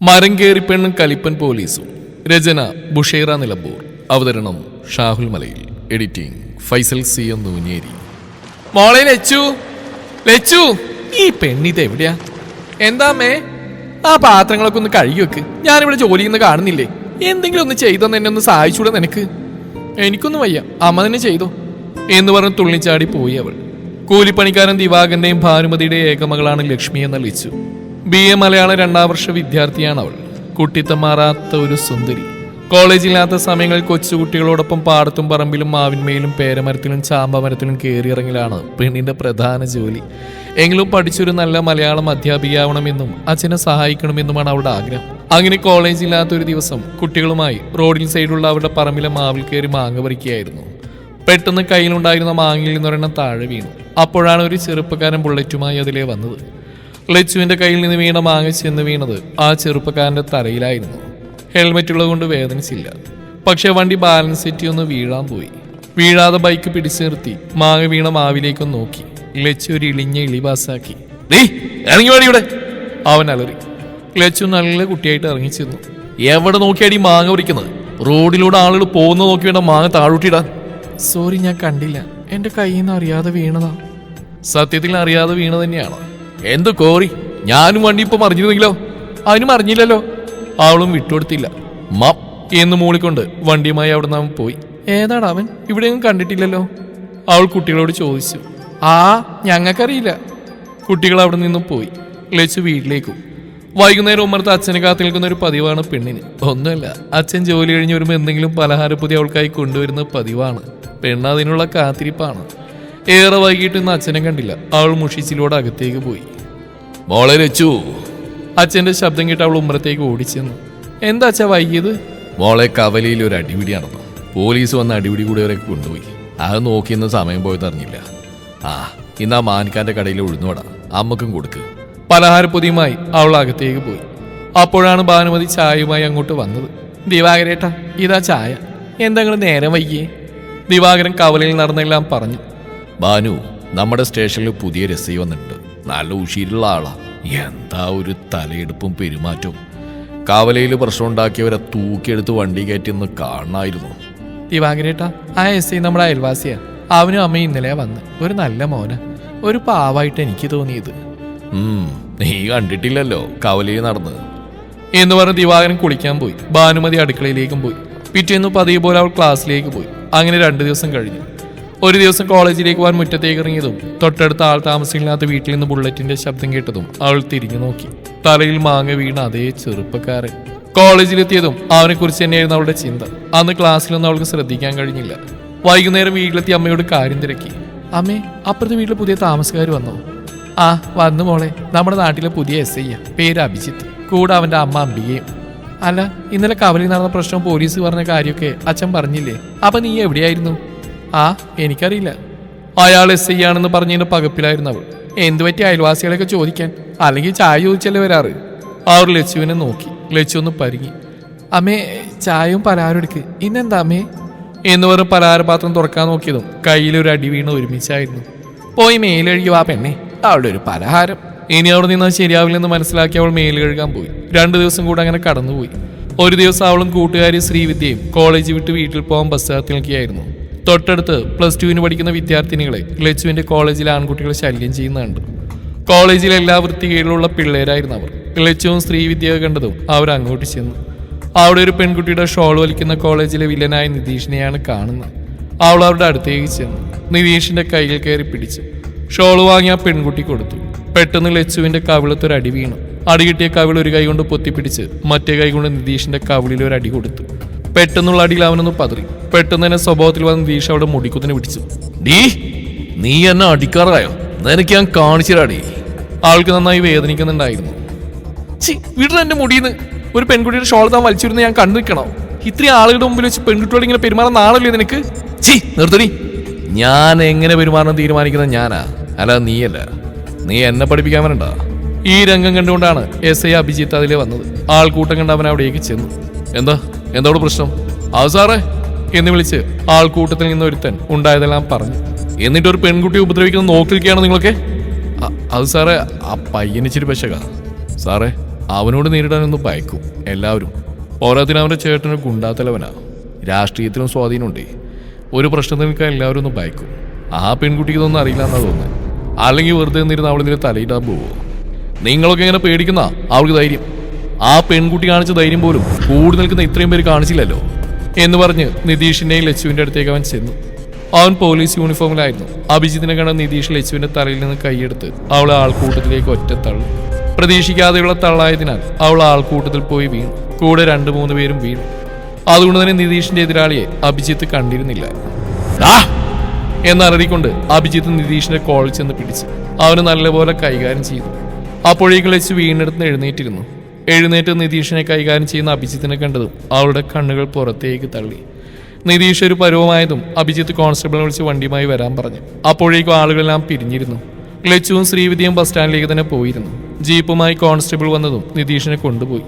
മരം കയറി പെണ്ണും കലിപ്പൻ പോലീസും. രചന ബുഷൈറ നിലമ്പൂർ. അവതരണം ഷാഹുൽ മലയിൽ. Editing Faisal C M Nooncheri. മോളെ ലച്ചു, ലച്ചു, ഈ പെണ്ണിത് എവിടെയാ? എന്താമ്മേ? ആ പാത്രങ്ങളൊക്കെ ഒന്ന് കഴുകി വെക്ക്. ഞാനിവിടെ ജോലി ചെയ്യുന്ന കാണുന്നില്ലേ? എന്തെങ്കിലും ഒന്ന് ചെയ്തെന്ന് എന്നെ ഒന്ന് സഹായിച്ചൂടെ നിനക്ക്? എനിക്കൊന്നും വയ്യ, അമ്മ തന്നെ ചെയ്തോ എന്ന് പറഞ്ഞ് തുള്ളിച്ചാടി പോയി അവൾ. കൂലിപ്പണിക്കാരൻ ദിവാകന്റെയും ഭാനുമതിയുടെ ഏകമകളാണ് ലക്ഷ്മി എന്ന ലിച്ചു. BA മലയാളം 2ാം വർഷ വിദ്യാർത്ഥിയാണ് അവൾ. കുട്ടിത്തം മാറാത്ത ഒരു സുന്ദരി. കോളേജില്ലാത്ത സമയങ്ങളിൽ കൊച്ചുകുട്ടികളോടൊപ്പം പാടത്തും പറമ്പിലും മാവിന്മേലും പേരമരത്തിലും ചാമ്പമരത്തിലും കയറിയിറങ്ങലാണ് പെണ്ണിന്റെ പ്രധാന ജോലി. എങ്കിലും പഠിച്ചൊരു നല്ല മലയാളം അധ്യാപികയാവണമെന്നും അച്ഛനെ സഹായിക്കണമെന്നുമാണ് അവളുടെ ആഗ്രഹം. അങ്ങനെ കോളേജില്ലാത്ത ഒരു ദിവസം കുട്ടികളുമായി റോഡിൽ സൈഡിലുള്ള അവരുടെ പറമ്പിലെ മാവിൽ കയറി മാങ്ങ പറിക്കുകയായിരുന്നു. പെട്ടെന്ന് കയ്യിലുണ്ടായിരുന്ന മാങ്ങയിൽ നിന്നൊരെണ്ണം താഴെ വീണു. അപ്പോഴാണ് ഒരു ചെറുപ്പക്കാരൻ ബുള്ളറ്റുമായി അതിലേ വന്നത്. ലച്ചുവിന്റെ കയ്യിൽ നിന്ന് വീണ മാങ്ങ ചെന്ന് വീണത് ആ ചെറുപ്പക്കാരന്റെ തലയിലായിരുന്നു. ഹെൽമെറ്റ് ഉള്ളത് കൊണ്ട് വേദനിച്ചില്ല. പക്ഷെ വണ്ടി ബാലൻസ് തെറ്റി ഒന്ന് വീഴാൻ പോയി. വീഴാതെ ബൈക്ക് പിടിച്ചു നിർത്തി മാങ്ങ വീണ മാവിലേക്കൊന്ന് നോക്കി. ലച്ചു ഒരു ഇളിഞ്ഞ ഇളിവാസാക്കി. ഇറങ്ങി വാടി ഇവിടെ, അവൻ അലറി. ലച്ചു നല്ല കുട്ടിയായിട്ട് ഇറങ്ങി ചെന്നു. എവിടെ നോക്കിയാടി മാങ്ങ പറിക്കുന്നത്? റോഡിലൂടെ ആളുകൾ പോകുന്ന നോക്കി വേണ്ട മാങ്ങ താഴൂട്ടിടാൻ. സോറി, ഞാൻ കണ്ടില്ല, എന്റെ കയ്യിൽ നിന്ന് അറിയാതെ വീണതാ. സത്യത്തിൽ അറിയാതെ വീണ തന്നെയാണ്. എന്ത് കോറി, ഞാനും വണ്ടി ഇപ്പൊ മറിഞ്ഞിരുന്നെങ്കിലോ? അതിനും അറിഞ്ഞില്ലല്ലോ. അവളും വിട്ടുകൊടുത്തില്ല. മ എന്ന് മൂളിക്കൊണ്ട് വണ്ടിയുമായി അവിടെ നിന്ന് പോയി. ഏതാടാ അവൻ? ഇവിടെയൊന്നും കണ്ടിട്ടില്ലല്ലോ, അവൾ കുട്ടികളോട് ചോദിച്ചു. ഞങ്ങൾക്കറിയില്ല. കുട്ടികൾ അവിടെ നിന്നും പോയി. ലച്ചു വീട്ടിലേക്കും. വൈകുന്നേരം ഉമ്മർത്ത് അച്ഛനെ കാത്തു നിൽക്കുന്ന ഒരു പതിവാണ് പെണ്ണിന്. ഒന്നുമല്ല, അച്ഛൻ ജോലി കഴിഞ്ഞ് വരുമ്പോൾ എന്തെങ്കിലും പലഹാരപ്പൊതി അവൾക്കായി കൊണ്ടുവരുന്ന പതിവാണ്. പെണ്ണ് അതിനുള്ള കാത്തിരിപ്പാണ്. ഏറെ വൈകിട്ട് ഇന്ന് അച്ഛനെ കണ്ടില്ല. അവൾ മുഷിച്ചിലൂടെ അകത്തേക്ക് പോയി. മോളെ ലച്ചു, അച്ഛന്റെ ശബ്ദം കേട്ട് അവൾ ഉമ്മറത്തേക്ക് ഓടിച്ചെന്നു. എന്താ അച്ഛാ വൈകിയത്? മോളെ കവലയിൽ ഒരു അടിപിടി നടന്നു. പോലീസ് വന്ന് അടിപിടി കൂടിയവരൊക്കെ കൊണ്ടുപോയി. അത് നോക്കിയെന്ന് സമയം പോയത് അറിഞ്ഞില്ല. ഇന്ന് ആ മാനിക്കാന്റെ കടയിൽ ഉഴുന്നുവട അമ്മക്കും കൊടുക്ക്. പലഹാരപ്പൊതിയുമായി അവൾ അകത്തേക്ക് പോയി. അപ്പോഴാണ് ഭാനുമതി ചായയുമായി അങ്ങോട്ട് വന്നത്. ദിവാകരേട്ടാ, ഇതാ ചായ. എന്തെങ്കിലും നേരം വൈകിയേ? ദിവാകരൻ കവലയിൽ നടന്നെല്ലാം പറഞ്ഞു. ഭാനു, നമ്മുടെ സ്റ്റേഷനിൽ പുതിയ രസി വന്നിട്ടുണ്ട്. നല്ല ഉഷീരുള്ള ആളാ. എന്താ ഒരു തലയെടുപ്പും പെരുമാറ്റവും. കവലയിൽ പ്രശ്നം ഉണ്ടാക്കിയവരെ തൂക്കിയെടുത്ത് വണ്ടി കയറ്റിന്ന് കാണായിരുന്നു. ദിവാകരേട്ടാ, ആ SI നമ്മുടെ അയൽവാസിയാ. അവനും അമ്മയും ഇന്നലെ വന്ന്. ഒരു നല്ല മോന, ഒരു പാവായിട്ട് എനിക്ക് തോന്നിയത്. നീ കണ്ടിട്ടില്ലല്ലോ കവലയിൽ നടന്ന് എന്ന് പറഞ്ഞ് ദിവാകരൻ കുളിക്കാൻ പോയി. ഭാനുമതി അടുക്കളയിലേക്കും പോയി. പിറ്റേന്ന് പതിവ് പോലെ അവൾ ക്ലാസ്സിലേക്ക് പോയി. അങ്ങനെ 2 ദിവസം കഴിഞ്ഞു. ഒരു ദിവസം കോളേജിലേക്ക് പോകാൻ മുറ്റത്തേക്ക് ഇറങ്ങിയതും തൊട്ടടുത്ത ആൾ താമസമില്ലാത്ത വീട്ടിൽ നിന്ന് ബുള്ളറ്റിന്റെ ശബ്ദം കേട്ടതും അവൾ തിരിഞ്ഞു നോക്കി. തലയിൽ മാങ്ങ വീണ അതേ ചെറുപ്പക്കാരൻ. കോളേജിലെത്തിയതും അവനെ കുറിച്ച് തന്നെയായിരുന്നു അവളുടെ ചിന്ത. അന്ന് ക്ലാസ്സിലൊന്നും അവൾക്ക് ശ്രദ്ധിക്കാൻ കഴിഞ്ഞില്ല. വൈകുന്നേരം വീട്ടിലെത്തി അമ്മയോട് കാര്യം തിരക്കി. അമ്മേ, അപ്പുറത്തെ വീട്ടിൽ പുതിയ താമസക്കാർ വന്നോ? വന്നു മോളെ. നമ്മുടെ നാട്ടിലെ പുതിയ SI, പേര് അഭിജിത്ത്. കൂടെ അവന്റെ അമ്മ അംബികയും. അല്ല, ഇന്നലെ കവലയിൽ നടന്ന പ്രശ്നം പോലീസ് പറഞ്ഞ കാര്യമൊക്കെ അച്ഛൻ പറഞ്ഞില്ലേ? അപ്പൊ നീ എവിടെയായിരുന്നു? എനിക്കറിയില്ല. അയാൾ SI ആണെന്ന് പറഞ്ഞതിന്റെ പകപ്പിലായിരുന്നു അവൾ. എന്തുപറ്റി അയൽവാസികളെയൊക്കെ ചോദിക്കാൻ? അല്ലെങ്കിൽ ചായ ചോദിച്ചല്ലേ വരാറ്? അവർ ലച്ചുവിനെ നോക്കി. ലച്ചു ഒന്ന് പരിങ്ങി. അമ്മേ, ചായയും പലഹാരം എടുക്ക്. ഇന്നെന്താ അമ്മേ എന്ന് പറഞ്ഞ് പലഹാരപാത്രം തുറക്കാൻ നോക്കിയതും കയ്യിലൊരു അടി വീണ് ഒരുമിച്ചായിരുന്നു. പോയി മേല് കഴുകി വാ പെണ്ണേ, അവളുടെ ഒരു പലഹാരം. ഇനി അവിടെ നിന്നാൽ ശരിയാവില്ലെന്ന് മനസ്സിലാക്കി അവൾ മേല് കഴുകാൻ പോയി. 2 ദിവസം കൂടെ അങ്ങനെ കടന്നുപോയി. ഒരു ദിവസം അവളും കൂട്ടുകാരി ശ്രീവിദ്യയും കോളേജ് വിട്ട് വീട്ടിൽ പോകാൻ ബസ് കാത്ത് നിൽക്കുകയായിരുന്നു. തൊട്ടടുത്ത് +2 പഠിക്കുന്ന വിദ്യാർത്ഥിനികളെ ലച്ചുവിന്റെ കോളേജിലെ ആൺകുട്ടികൾ ശല്യം ചെയ്യുന്നുണ്ട്. കോളേജിലെ എല്ലാ വൃത്തികേടുള്ള പിള്ളേരായിരുന്നു അവർ. ലച്ചുവും ശ്രീവിദ്യ കണ്ടതും അവർ അങ്ങോട്ട് ചെന്നു. അവിടെ ഒരു പെൺകുട്ടിയുടെ ഷോൾ വലിക്കുന്ന കോളേജിലെ വില്ലനായ നിതീഷിനെയാണ് കാണുന്നത്. അവൾ അവരുടെ അടുത്തേക്ക് ചെന്നു. നിതീഷിന്റെ കയ്യിൽ കയറി പിടിച്ചു. ഷോൾ വാങ്ങി ആ പെൺകുട്ടി കൊടുത്തു. പെട്ടെന്ന് ലച്ചുവിന്റെ കവിളത്തൊരു അടി വീണു. അടി കിട്ടിയ കവിൾ ഒരു കൈ കൊണ്ട് പൊത്തിപ്പിടിച്ച് മറ്റേ കൈ കൊണ്ട് നിതീഷിന്റെ കവിളിൽ ഒരു അടി കൊടുത്തു. പെട്ടെന്നുള്ള അടിയിൽ അവനൊന്ന് പതറി. പെട്ടെന്ന് തന്നെ സ്വഭാവത്തിൽ വന്ന് നിതീഷ് അവിടെ മുടിക്കുത്തിന് പിടിച്ചു. നീ എന്നെ അടിക്കാറായോ? നിനക്ക് ഞാൻ കാണിച്ചിരാടി. ആൾക്ക് നന്നായി വേദനിക്കുന്നുണ്ടായിരുന്നു. വീട്ടിൽ എന്റെ മുടിയെന്ന് ഒരു പെൺകുട്ടിയുടെ ഷോൾ താൻ വലിച്ചിരുന്ന് ഞാൻ കണ്ടു നിൽക്കണോ? ഇത്രയും ആളുകളുടെ മുമ്പിൽ വെച്ച് പെൺകുട്ടിയോട് ഇങ്ങനെ പെരുമാറാൻ നാളല്ലേ നിനക്ക്? നിർത്തടി. ഞാൻ എങ്ങനെ പെരുമാറണം തീരുമാനിക്കുന്നത് ഞാനാ, അല്ല നീയല്ല. നീ എന്നെ പഠിപ്പിക്കാൻ വരണ്ട. ഈ രംഗം കണ്ടുകൊണ്ടാണ് SI അഭിജിത്ത് അതിലെ വന്നത്. ആൾക്കൂട്ടം കണ്ട് അവൻ അവിടേക്ക് ചെന്നു. എന്താ പ്രശ്നം? സാറേ എന്ന് വിളിച്ച് ആൾക്കൂട്ടത്തിൽ നിന്ന് ഒരുത്തൻ ഉണ്ടായതെല്ലാം പറഞ്ഞു. എന്നിട്ടൊരു പെൺകുട്ടിയെ ഉപദ്രവിക്കുന്നത് നോക്കി നിൽക്കുകയാണോ നിങ്ങളൊക്കെ? അത് സാറേ, ആ പയ്യനിച്ചിരി പശക. സാറേ, അവനോട് നേരിടാനൊന്നും ഭയക്കും എല്ലാവരും. പോരാത്തിന് അവൻ്റെ ചേട്ടന് ഗുണ്ടാത്തലവനാ. രാഷ്ട്രീയത്തിനും സ്വാധീനമുണ്ടേ. ഒരു പ്രശ്നത്തിൽ നിൽക്കാൻ എല്ലാവരും ഒന്ന് ഭയക്കും. ആ പെൺകുട്ടിക്ക് ഇതൊന്നും അറിയില്ല എന്നാ തോന്നുന്നത്. അല്ലെങ്കിൽ വെറുതെ നിന്നിരുന്ന് അവളിതിൽ തലയിടാൻ പോവോ? നിങ്ങളൊക്കെ ഇങ്ങനെ പേടിക്കുന്ന അവൾക്ക് ധൈര്യം. ആ പെൺകുട്ടി കാണിച്ച ധൈര്യം പോലും കൂടി നിൽക്കുന്ന ഇത്രയും പേര് കാണിച്ചില്ലല്ലോ എന്ന് പറഞ്ഞ് നിതീഷിന്റെയും ലച്ചുവിന്റെ അടുത്തേക്ക് അവൻ ചെന്നു. അവൻ പോലീസ് യൂണിഫോമിലായിരുന്നു. അഭിജിത്തിനെ കണ്ട നിതീഷ് ലച്ചുവിന്റെ തലയിൽ നിന്ന് കൈയെടുത്ത് അവളെ ആൾക്കൂട്ടത്തിലേക്ക് ഒറ്റ തള്ളു. പ്രതീക്ഷിക്കാതെയുള്ള തള്ളായതിനാൽ അവൾ ആൾക്കൂട്ടത്തിൽ പോയി വീണു. കൂടെ 2-3 പേരും വീണു. അതുകൊണ്ട് തന്നെ നിതീഷിന്റെ എതിരാളിയെ അഭിജിത്ത് കണ്ടിരുന്നില്ല. എന്നറിയിക്കൊണ്ട് അഭിജിത്ത് നിതീഷിന്റെ കോളിൽ ചെന്ന് പിടിച്ചു. അവന് നല്ലപോലെ കൈകാര്യം ചെയ്തു. അപ്പോഴേക്കും ലച്ചു വീണെടുത്ത് എഴുന്നേറ്റ് നിതീഷിനെ കൈകാര്യം ചെയ്യുന്ന അഭിജിത്തിനെ കണ്ടതും അവളുടെ കണ്ണുകൾ പുറത്തേക്ക് തള്ളി. നിതീഷ് ഒരു പരുവമായതും അഭിജിത്ത് കോൺസ്റ്റബിളിനെ വിളിച്ച് വണ്ടിയുമായി വരാൻ പറഞ്ഞു. അപ്പോഴേക്കും ആളുകളെല്ലാം പിരിഞ്ഞിരുന്നു. ലച്ചുവും ശ്രീവിദ്യയും ബസ് സ്റ്റാൻഡിലേക്ക് തന്നെ പോയിരുന്നു. ജീപ്പുമായി കോൺസ്റ്റബിൾ വന്നതും നിതീഷിനെ കൊണ്ടുപോയി.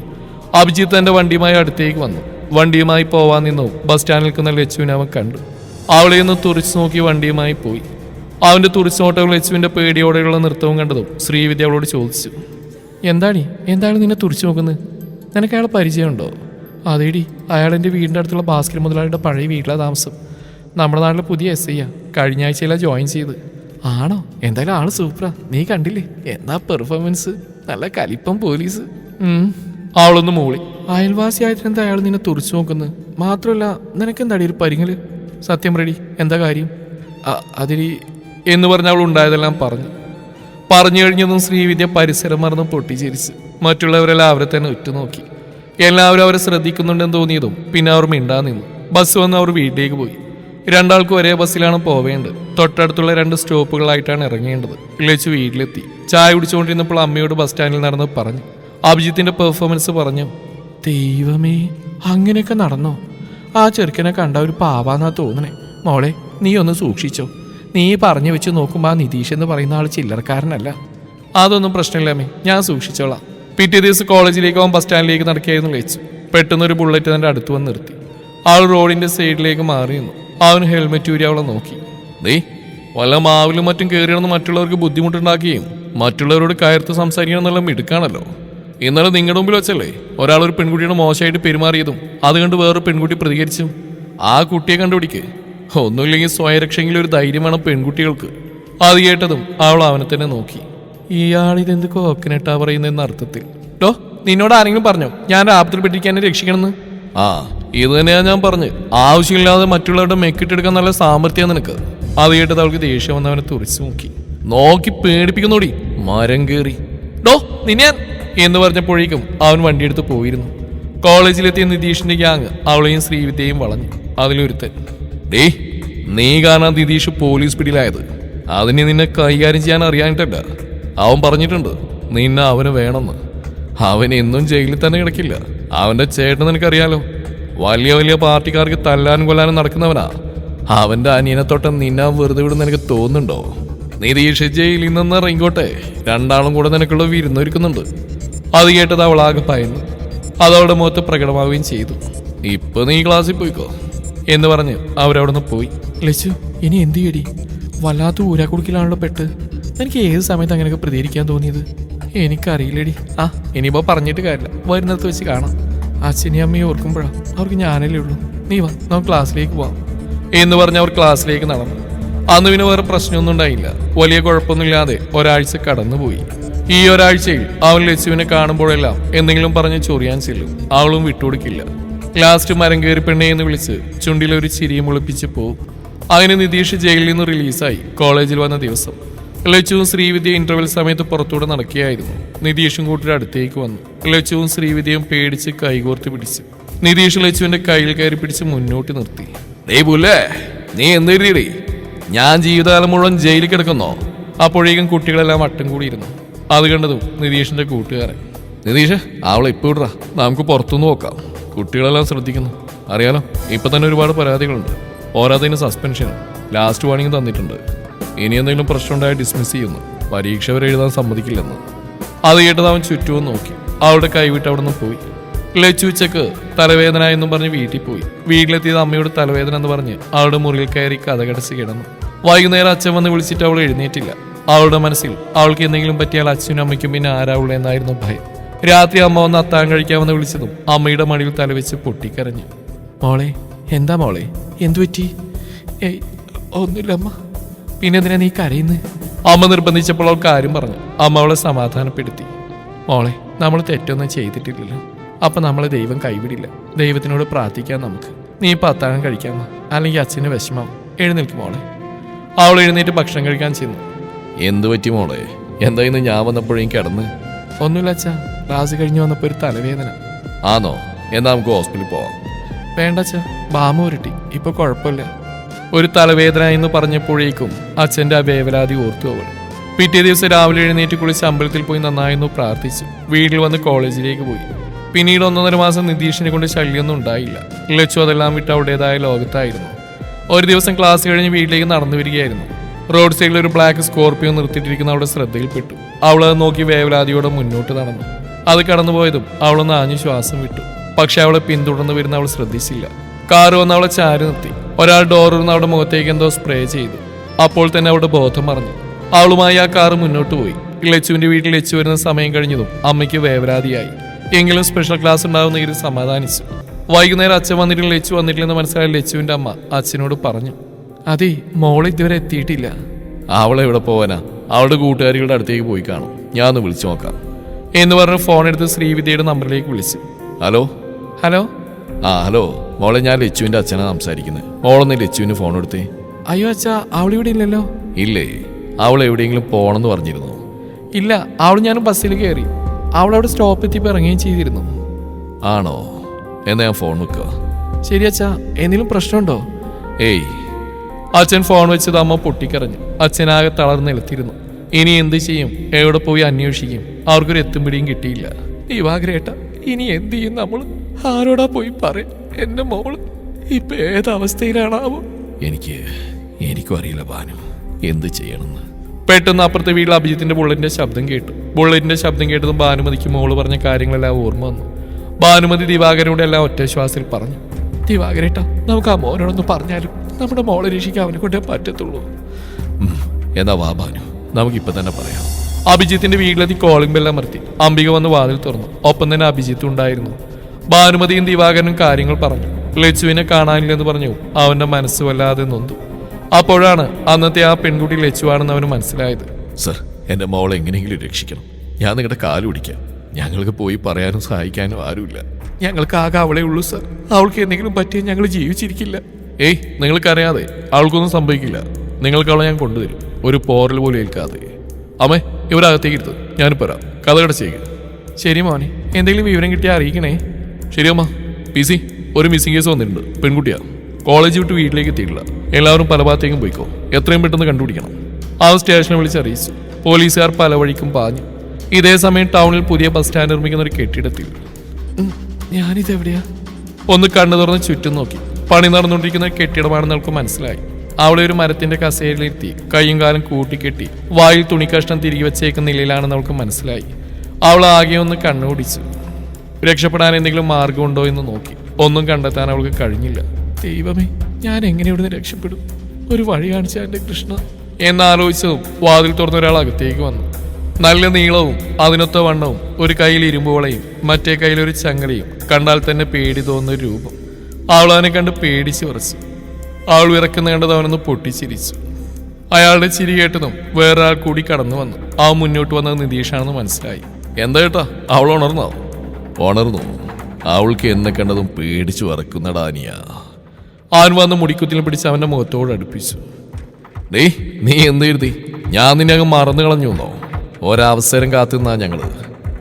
അഭിജിത്ത് തന്റെ വണ്ടിയുമായി അടുത്തേക്ക് വന്നു. വണ്ടിയുമായി പോവാൻ നിന്നു ബസ് സ്റ്റാൻഡിൽ നിൽക്കുന്ന ലച്ചുവിനെ അവൻ കണ്ടു. അവളെ ഒന്ന് തുറിച്ചു നോക്കി വണ്ടിയുമായി പോയി. അവന്റെ തുറിച്ചോട്ടവും ലച്ചുവിന്റെ പേടിയോടെയുള്ള നൃത്തവും കണ്ടതും ശ്രീവിദ്യ അവളോട് ചോദിച്ചു, എന്താണ് നിന്നെ തുറിച്ചു നോക്കുന്നത്? നിനക്ക് അയാളെ പരിചയമുണ്ടോ? അതേടി, അയാൾ എൻ്റെ വീടിൻ്റെ അടുത്തുള്ള ഭാസ്കർ മുതലാളിയുടെ പഴയ വീട്ടിലാണ് താമസം. നമ്മുടെ നാട്ടിലെ പുതിയ SI കഴിഞ്ഞ ആഴ്ചയിലാണ് ജോയിൻ ചെയ്ത്. ആണോ? എന്തായാലും ആള് സൂപ്പറാ. നീ കണ്ടില്ലേ എന്നാ പെർഫോമൻസ്? നല്ല കലിപ്പം പോലീസ്. അവളൊന്ന് മൂളി. അയൽവാസിയായിട്ട് എന്താ അയാൾ നിന്നെ തുറിച്ചു നോക്കുന്നത്? മാത്രമല്ല നിനക്കെന്താടി ഒരു പരിങ്ങല്? സത്യം റെഡി, എന്താ കാര്യം? അതിരി എന്ന് പറഞ്ഞ അവൾ ഉണ്ടായതെല്ലാം പറഞ്ഞു കഴിഞ്ഞതും ശ്രീവിദ്യ പരിസരം മറന്ന് പൊട്ടിച്ചിരിച്ച് മറ്റുള്ളവരെല്ലാം അവരെ തന്നെ ഉറ്റുനോക്കി. എല്ലാവരും അവരെ ശ്രദ്ധിക്കുന്നുണ്ടെന്ന് തോന്നിയതും പിന്നെ അവർ മിണ്ടാ നിന്നു. ബസ് വന്ന് അവർ വീട്ടിലേക്ക് പോയി. രണ്ടാൾക്കും ഒരേ ബസ്സിലാണ് പോവേണ്ടത്. തൊട്ടടുത്തുള്ള 2 സ്റ്റോപ്പുകളായിട്ടാണ് ഇറങ്ങേണ്ടത്. ലച്ചു വീട്ടിലെത്തി. ചായ കുടിച്ചുകൊണ്ടിരുന്നപ്പോൾ അമ്മയോട് ബസ് സ്റ്റാൻഡിൽ നടന്ന് പറഞ്ഞു. അഭിജിത്തിന്റെ പെർഫോമൻസ് പറഞ്ഞു. ദൈവമേ, അങ്ങനെയൊക്കെ നടന്നോ? ആ ചെറുക്കനെ കണ്ട ഒരു പാവാന്നാ തോന്നണേ. മോളെ, നീ ഒന്ന് സൂക്ഷിച്ചോ. നീ പറഞ്ഞു വെച്ച് നോക്കുമ്പോൾ ആ നിതീഷ് എന്ന് പറയുന്ന ആൾ ചില്ലറക്കാരനല്ല. അതൊന്നും പ്രശ്നമില്ലമ്മേ, ഞാൻ സൂക്ഷിച്ചോളാം. പിറ്റേ ദിവസം കോളേജിലേക്ക് അവൻ ബസ് സ്റ്റാൻഡിലേക്ക് നടക്കുകയായിരുന്നു ലച്ചു. പെട്ടെന്നൊരു ബുള്ളറ്റ് തന്റെ അടുത്ത് വന്ന് നിർത്തി. ആൾ റോഡിന്റെ സൈഡിലേക്ക് മാറി നിന്നു. അവൻ ഹെൽമെറ്റ് ഊരി അവളെ നോക്കി. വല്ല മാവിലും മറ്റും കയറിയാണെന്ന് മറ്റുള്ളവർക്ക് ബുദ്ധിമുട്ടുണ്ടാക്കുകയും മറ്റുള്ളവരോട് കയർത്ത് സംസാരിക്കണം എന്നുള്ള മിടുക്കാണല്ലോ. ഇന്നലെ നിങ്ങളുടെ മുമ്പിൽ വെച്ചല്ലേ ഒരാളൊരു പെൺകുട്ടിയുടെ മോശമായിട്ട് പെരുമാറിയതും അത് കണ്ട് വേറൊരു പെൺകുട്ടി പ്രതികരിച്ചും. ആ കുട്ടിയെ കണ്ടുപിടിക്ക്. ഒന്നുമില്ലെങ്കിൽ സ്വയരക്ഷയെങ്കിലും ഒരു ധൈര്യം വേണം പെൺകുട്ടികൾക്ക്. അത് കേട്ടതും അവൾ അവനെ തന്നെ നോക്കി. ഇയാളിതെന്ത് കോക്കനട്ടാ പറയുന്നതെന്ന അർത്ഥത്തിൽ. നിന്നോട് ആരെങ്കിലും പറഞ്ഞോ ഞാൻ ആപത്തിൽ പെട്ടിരിക്കാൻ രക്ഷിക്കണമെന്ന്? ഇത് തന്നെയാ ഞാൻ പറഞ്ഞു. ആവശ്യമില്ലാതെ മറ്റുള്ളവരുടെ മെക്കിട്ടെടുക്കാൻ നല്ല സാമർത്ഥ്യം നിനക്ക്. അത് കേട്ടത് അവൾക്ക് ദേഷ്യം വന്ന് അവനെ തുറച്ചു നോക്കി പേടിപ്പിക്കുന്നോടി മരം കയറി. നിന്നെ എന്ന് പറഞ്ഞപ്പോഴേക്കും അവൻ വണ്ടിയെടുത്ത് പോയിരുന്നു. കോളേജിലെത്തിയ നിതീഷിന്റെ ഗ്യാങ് അവളെയും ശ്രീവിദ്യയും വളഞ്ഞു. അതിലൊരുത്തൻ, നീ കാണാൻ നിതീഷ് പോലീസ് പിടിയിലായത് അതിന് നിന്നെ കൈകാര്യം ചെയ്യാൻ അറിയാനിട്ടല്ല. അവൻ പറഞ്ഞിട്ടുണ്ട് നിന്നെ അവന് വേണമെന്ന്. അവൻ എന്നും ജയിലിൽ തന്നെ കിടക്കില്ല. അവന്റെ ചേട്ടൻ നിനക്കറിയാലോ, വലിയ വലിയ പാർട്ടിക്കാർക്ക് തല്ലാനും കൊല്ലാനും നടക്കുന്നവനാ. അവന്റെ അനിയനെ തൊട്ടം നിന്നെ വെറുതെ വിടുന്ന എനിക്ക് തോന്നുന്നുണ്ടോ? നിതീഷ് ജയിലിൽ നിന്ന് ഇറങ്ങിക്കോട്ടെ, രണ്ടാളും കൂടെ നിനക്കുള്ള വിരുന്നൊരുക്കുന്നുണ്ട്. അത് കേട്ടത് അവളാകെ ഭയന്നു. അതവളുടെ മുഖത്ത് പ്രകടമാവുകയും ചെയ്തു. ഇപ്പൊ നീ ക്ലാസ്സിൽ പോയിക്കോ എന്ന് പറഞ്ഞ് അവരവിടെ നിന്ന് പോയി. ലച്ചു, ഇനി എന്ത് ചെയ്യടി? വല്ലാത്ത ഊരാക്കുടുക്കിലാണല്ലോ പെട്ട്. എനിക്ക് ഏത് സമയത്ത് അങ്ങനെയൊക്കെ പ്രതികരിക്കാൻ തോന്നിയത്? എനിക്കറിയില്ലടി. ഇനിയിപ്പോ പറഞ്ഞിട്ട് കാര്യമില്ല, വരുന്നിടത്ത് വെച്ച് കാണാം. അച്ഛനെയും അമ്മയും ഓർക്കുമ്പോഴാണ് അവർക്ക് ഞാനല്ലേ ഉള്ളൂ. നീ വാ, നമുക്ക് ക്ലാസ്സിലേക്ക് പോവാം എന്ന് പറഞ്ഞ് അവർ ക്ലാസ്സിലേക്ക് നടന്നു. അന്ന് പിന്നെ വേറെ പ്രശ്നമൊന്നും ഉണ്ടായില്ല. വലിയ കുഴപ്പമൊന്നുമില്ലാതെ ഒരാഴ്ച കടന്നുപോയി. ഈ ഒരാഴ്ചയിൽ അവൻ ലച്ചുവിനെ കാണുമ്പോഴെല്ലാം എന്തെങ്കിലും പറഞ്ഞ് ചൊറിയാൻ ചെല്ലും. അവളും വിട്ടുകൊടുക്കില്ല. ലാസ്റ്റ് മരം കയറി പെണ്ണെ എന്ന് വിളിച്ച് ചുണ്ടിലൊരു ചിരിയും ഒളിപ്പിച്ച് പോവും. അതിന് നിതീഷ് ജയിലിൽ നിന്ന് റിലീസായി കോളേജിൽ വന്ന ദിവസം ലച്ചുവും ശ്രീവിദ്യ ഇന്റർവെൽ സമയത്ത് പുറത്തൂടെ നടക്കുകയായിരുന്നു. നിതീഷും കൂട്ടിയുടെ അടുത്തേക്ക് വന്നു. ലച്ചുവും ശ്രീവിദ്യയും പേടിച്ച് കൈകോർത്ത് പിടിച്ചു. നിതീഷ് ലച്ചുവിന്റെ കയ്യിൽ കയറി പിടിച്ച് മുന്നോട്ട് നിർത്തി. നീ എന്തെഴുതിയടേ? ഞാൻ ജീവിതകാലം മുഴുവൻ ജയിലിൽ കിടക്കുന്നോ? അപ്പോഴേക്കും കുട്ടികളെല്ലാം വട്ടം കൂടിയിരുന്നു. അത് കണ്ടതും നിതീഷിന്റെ കൂട്ടുകാരൻ, നിതീഷ് അവളെ ഇപ്പൊ ഇടാ, നമുക്ക് പുറത്തുനിന്ന് നോക്കാം. കുട്ടികളെല്ലാം ശ്രദ്ധിക്കുന്നു, അറിയാലോ. ഇപ്പൊ തന്നെ ഒരുപാട് പരാതികളുണ്ട്. ഓരോന്നിനും സസ്പെൻഷനും ലാസ്റ്റ് വാർണിംഗ് തന്നിട്ടുണ്ട്. ഇനി എന്തെങ്കിലും പ്രശ്നം ഉണ്ടായാൽ ഡിസ്മിസ് ചെയ്യുന്നു. പരീക്ഷ വരെ എഴുതാൻ സമ്മതിക്കില്ലെന്ന്. അത് കേട്ടത് അവൻ ചുറ്റും നോക്കി. അവളുടെ കൈവിട്ട് അവിടെ നിന്ന് പോയി. ലച്ചു ഉച്ചക്ക് തലവേദന എന്നും പറഞ്ഞ് വീട്ടിൽ പോയി. വീട്ടിലെത്തിയത് അമ്മയോട് തലവേദന എന്ന് പറഞ്ഞ് അവളുടെ മുറിയിൽ കയറി കഥകടച്ച് കിടന്നു. വൈകുന്നേരം അച്ഛൻ വന്ന് വിളിച്ചിട്ട് അവൾ എഴുന്നേറ്റില്ല. അവളുടെ മനസ്സിൽ അവൾക്ക് എന്തെങ്കിലും പറ്റിയാൽ അച്ഛനും അമ്മയ്ക്കും പിന്നെ ആരാവുള്ളൂ എന്നായിരുന്നു ഭയം. രാത്രി അമ്മ വന്ന് അത്താഴം കഴിക്കാമെന്ന് വിളിച്ചതും അമ്മയുടെ മടിയിൽ തലവെച്ച് പൊട്ടിക്കരഞ്ഞു. മോളെ, എന്താ മോളെ, എന്തു പറ്റി? ഏയ്, ഒന്നുമില്ല അമ്മ. പിന്നെ എന്തിനാ നീ കരയുന്നത്? അമ്മ നിർബന്ധിച്ചപ്പോൾ അവൾ കാര്യം പറഞ്ഞു. അമ്മ അവളെ സമാധാനപ്പെടുത്തി. മോളെ, നമ്മൾ തെറ്റൊന്നും ചെയ്തിട്ടില്ലല്ലോ. അപ്പൊ നമ്മളെ ദൈവം കൈവിടില്ല. ദൈവത്തിനോട് പ്രാർത്ഥിക്കാൻ നമുക്ക്. നീ ഇപ്പം അത്താഴം കഴിക്കാമോ? അല്ലെങ്കിൽ അച്ഛന് വിഷമാവും. എഴുന്നേൽക്കും മോളെ. അവൾ എഴുന്നേറ്റ് ഭക്ഷണം കഴിക്കാൻ ചെന്നു. എന്തു പറ്റി മോളെ? എന്തായിരുന്നു ഞാൻ വന്നപ്പോഴേക്കും കിടന്ന്? ഒന്നുമില്ല അച്ഛാ, ക്ലാസ് കഴിഞ്ഞ് വന്നപ്പോൾ ഒരു തലവേദന. ആണോ? എന്നാ നമുക്ക് ഹോസ്പിറ്റലിൽ പോവാം. വേണ്ട അച്ഛാ, ബാമ ഉരുട്ടി, ഇപ്പൊ കുഴപ്പമില്ല. ഒരു തലവേദന എന്ന് പറഞ്ഞപ്പോഴേക്കും അച്ഛൻ്റെ ആ വേവലാതി ഓർത്തു അവൾ. പിറ്റേ ദിവസം രാവിലെ എഴുന്നേറ്റ് കുളിച്ച് അമ്പലത്തിൽ പോയി നന്നായിരുന്നു പ്രാർത്ഥിച്ചു. വീട്ടിൽ വന്ന് കോളേജിലേക്ക് പോയി. പിന്നീട് 1.5 മാസം നിതീഷിനെ കൊണ്ട് ശല്യമൊന്നും ഉണ്ടായില്ല. ലച്ചു അതെല്ലാം വിട്ട് അവളുടേതായ ലോകത്തായിരുന്നു. ഒരു ദിവസം ക്ലാസ് കഴിഞ്ഞ് വീട്ടിലേക്ക് നടന്നു വരികയായിരുന്നു. റോഡ് സൈഡിൽ ഒരു ബ്ലാക്ക് സ്കോർപ്പിയോ നിർത്തിയിട്ടിരിക്കുന്ന അവളുടെ ശ്രദ്ധയിൽപ്പെട്ടു. അവളത് നോക്കി വേവലാതിയോടെ മുന്നോട്ട് നടന്നു. അത് കടന്നുപോയതും അവളൊന്ന് ആഞ്ഞു ശ്വാസം വിട്ടു. പക്ഷെ അവളെ പിന്തുടർന്ന് വരുന്ന അവൾ ശ്രദ്ധിച്ചില്ല. കാറ് വന്ന് അവളെ ചാരി നിർത്തി. ഒരാൾ ഡോറിന്ന് അവളുടെ മുഖത്തേക്ക് എന്തോ സ്പ്രേ ചെയ്തു. അപ്പോൾ തന്നെ അവളുടെ ബോധം മറഞ്ഞു. അവളുമായി ആ കാറ് മുന്നോട്ട് പോയി. ലച്ചുവിന്റെ വീട്ടിൽ ലച്ചു വരുന്ന സമയം കഴിഞ്ഞതും അമ്മയ്ക്ക് വേവലാതിയായി. എങ്കിലും സ്പെഷ്യൽ ക്ലാസ് ഉണ്ടാവുന്ന ഇത് സമാധാനിച്ചു. വൈകുന്നേരം അച്ഛൻ വന്നിട്ടില്ല, ലച്ചു വന്നിട്ടില്ലെന്ന് മനസ്സിലായ ലച്ചുവിന്റെ അമ്മ അച്ഛനോട് പറഞ്ഞു. അതെ, മോളെ ഇതുവരെ എത്തിയിട്ടില്ല. അവളെവിടെ പോവാനാ? അവളുടെ കൂട്ടുകാരികളുടെ അടുത്തേക്ക് പോയി കാണും. ഞാൻ ഒന്ന് വിളിച്ചു നോക്കാം എന്ന് പറഞ്ഞ് ഫോൺ എടുത്ത് ശ്രീവിദ്യയുടെ നമ്പറിലേക്ക് വിളിച്ചു. ഹലോ. ഹലോ. ഹലോ മോളെ, ഞാൻ ലച്ചുവിന്റെ അച്ഛനാണ് സംസാരിക്കുന്നത്. മോളൊന്ന് ലച്ചുവിന് ഫോൺ എടുത്തേ. അയ്യോ അച്ഛാ, അവളിവിടെ ഇല്ലല്ലോ. ഇല്ലേ? അവൾ എവിടെയെങ്കിലും പോണെന്ന് പറഞ്ഞിരുന്നു? ഇല്ല, അവൾ ഞാനും ബസ്സിൽ കയറി. അവളവിടെ സ്റ്റോപ്പ് എത്തിയപ്പോൾ ഇറങ്ങുകയും ചെയ്തിരുന്നു. ആണോ? എന്നാ ഞാൻ ഫോൺ വെക്കുക. ശരി അച്ഛാ, എന്തെങ്കിലും പ്രശ്നമുണ്ടോ? ഏയ്. അച്ഛൻ ഫോൺ വെച്ചത് അമ്മ പൊട്ടിക്കരഞ്ഞു. അച്ഛനാകെ തളർന്നെടുത്തിരുന്നു. ഇനി എന്ത് ചെയ്യും? എവിടെ പോയി അന്വേഷിക്കും? അവർക്കൊരു എത്തും പിടിയും കിട്ടിയില്ല. ദിവാകരേട്ട, ഇനി എന്ത് ചെയ്യും നമ്മൾ? ആരോടാ പോയി പറയും? എന്റെ മോള് ഇപ്പൊ ഏതവസ്ഥയിലാണാവോ? എനിക്കും അറിയില്ല ബാനു, എന്ത് ചെയ്യണമെന്ന്. പെട്ടെന്ന് അപ്പുറത്തെ വീട്ടിൽ അഭിജിത്തിന്റെ ബുള്ളറ്റിന്റെ ശബ്ദം കേട്ടു. ബുള്ളറ്റിന്റെ ശബ്ദം കേട്ടതും ഭാനുമതിക്ക് മോള് പറഞ്ഞ കാര്യങ്ങളെല്ലാം ഓർമ്മ വന്നു. ഭാനുമതി ദിവാകരനോട് എല്ലാം ഒറ്റ ശ്വാസത്തിൽ പറഞ്ഞു. ദിവാകരേട്ട, നമുക്ക് ആ മോനോടൊന്ന് പറഞ്ഞാലും നമ്മുടെ മോളെ രക്ഷിക്കാൻ അവനെ കൊണ്ടേ പറ്റത്തുള്ളൂ. എന്നാ വാ ബാനു, നമുക്കിപ്പൊ തന്നെ പറയാം. അഭിജിത്തിന്റെ വീട്ടിലെത്തി കോളിംഗ് ബെൽ അമർത്തി. അംബിക വന്ന് വാതിൽ തുറന്നു. ഒപ്പം തന്നെ അഭിജിത്ത് ഉണ്ടായിരുന്നു. ഭാനുമതിയും ദിവാകരനും കാര്യങ്ങൾ പറഞ്ഞു. ലച്ചുവിനെ കാണാനില്ലെന്ന് പറഞ്ഞു. അവന്റെ മനസ്സ് വല്ലാതെ നൊന്തു. അപ്പോഴാണ് അന്നത്തെ ആ പെൺകുട്ടി ലച്ചുവാണെന്ന് അവന് മനസ്സിലായത്. സർ, എന്റെ മോളെ എങ്ങനെയെങ്കിലും രക്ഷിക്കണം. ഞാൻ നിങ്ങളുടെ കാല് പിടിക്കാം. ഞങ്ങൾക്ക് പോയി പറയാനും സഹായിക്കാനും ആരുമില്ല. ഞങ്ങൾക്ക് ആകെ അവളെ ഉള്ളൂ സർ. അവൾക്ക് എന്തെങ്കിലും പറ്റിയാൽ ഞങ്ങൾ ജീവിച്ചിരിക്കില്ല. ഏയ്, നിങ്ങൾക്കറിയാതെ അവൾക്കൊന്നും സംഭവിക്കില്ല. നിങ്ങൾക്ക് അവളെ ഞാൻ കൊണ്ടുതരും, ഒരു പോറൽ പോലും ഏൽക്കാതെ. അമ്മേ, ഇവരകത്തേക്ക് ഇരുത്ത്, ഞാനിപ്പോൾ വരാം. കഥ കടച്ചേക്ക്. ശരി മോനെ, എന്തെങ്കിലും വിവരം കിട്ടിയാൽ അറിയിക്കണേ. ശരി അമ്മ. പി സി, ഒരു മിസ്സിംഗ് കേസ് വന്നിട്ടുണ്ട്. പെൺകുട്ടിയാ. കോളേജ് വിട്ട് വീട്ടിലേക്ക് എത്തിയിട്ടില്ല. എല്ലാവരും പല ഭാഗത്തേക്കും പോയിക്കോ. എത്രയും പെട്ടെന്ന് കണ്ടുപിടിക്കണം. ആ സ്റ്റേഷനെ വിളിച്ച് അറിയിച്ചു. പോലീസുകാർ പല വഴിക്കും പാഞ്ഞു. ഇതേ സമയം ടൗണിൽ പുതിയ ബസ് സ്റ്റാൻഡ് നിർമ്മിക്കുന്ന ഒരു കെട്ടിടത്തിൽ. ഞാനിതെവിടെയാ? ഒന്ന് കണ്ണു തുറന്ന് ചുറ്റും നോക്കി. പണി നടന്നുകൊണ്ടിരിക്കുന്ന കെട്ടിടമാണെന്ന് അവൾക്ക് മനസ്സിലായി. അവളെ ഒരു മരത്തിന്റെ കസേരയിലിരുത്തി കൈയും കാലം കൂട്ടിക്കെട്ടി വായിൽ തുണിക്കഷ്ണം തിരികെ വെച്ചേക്കുന്ന നിലയിലാണെന്ന് അവൾക്ക് മനസ്സിലായി. അവൾ ആകെ ഒന്ന് കണ്ണുപിടിച്ചു. രക്ഷപ്പെടാൻ എന്തെങ്കിലും മാർഗമുണ്ടോ എന്ന് നോക്കി. ഒന്നും കണ്ടെത്താൻ അവൾക്ക് കഴിഞ്ഞില്ല. ദൈവമേ, ഞാൻ എങ്ങനെ ഇവിടുന്ന് രക്ഷപ്പെടും? ഒരു വഴി കാണിച്ച എന്റെ കൃഷ്ണ എന്നാലോചിച്ചതും വാതിൽ തുറന്ന ഒരാൾ അകത്തേക്ക് വന്നു. നല്ല നീളവും അതിനൊത്ത വണ്ണവും, ഒരു കയ്യിൽ ഇരുമ്പുവളയും മറ്റേ കയ്യിൽ ഒരു ചങ്ങലയും, കണ്ടാൽ തന്നെ പേടി തോന്നുന്ന രൂപം. അവൾ അവനെ കണ്ട് പേടിച്ച് വിറച്ചു. അവൾ വിറക്കുന്ന കണ്ടത് അവനൊന്ന് പൊട്ടിച്ചിരിച്ചു. അയാളുടെ ചിരി കേട്ടതും വേറൊരാൾ കൂടി കടന്നു വന്നു. അവൻ മുന്നോട്ട് വന്നത് നിതീഷാണെന്ന് മനസ്സിലായി. എന്താ കേട്ടാ, അവൾ ഉണർന്നോ? ഉണർന്നു. അവൾക്ക് എന്നെ കണ്ടതും പേടിച്ചു വിറക്കുന്നടാനിയാ. അവൻ വന്ന് മുടിക്കുത്തിലും പിടിച്ച് അവന്റെ മുഖത്തോട് അടുപ്പിച്ചു. നീ എന്ത് കരുതി? ഞാൻ നിന്നെ അങ്ങ് മറന്നു കളഞ്ഞു എന്നോ? ഒരവസരം കാത്തുനിന്നാ ഞങ്ങള്.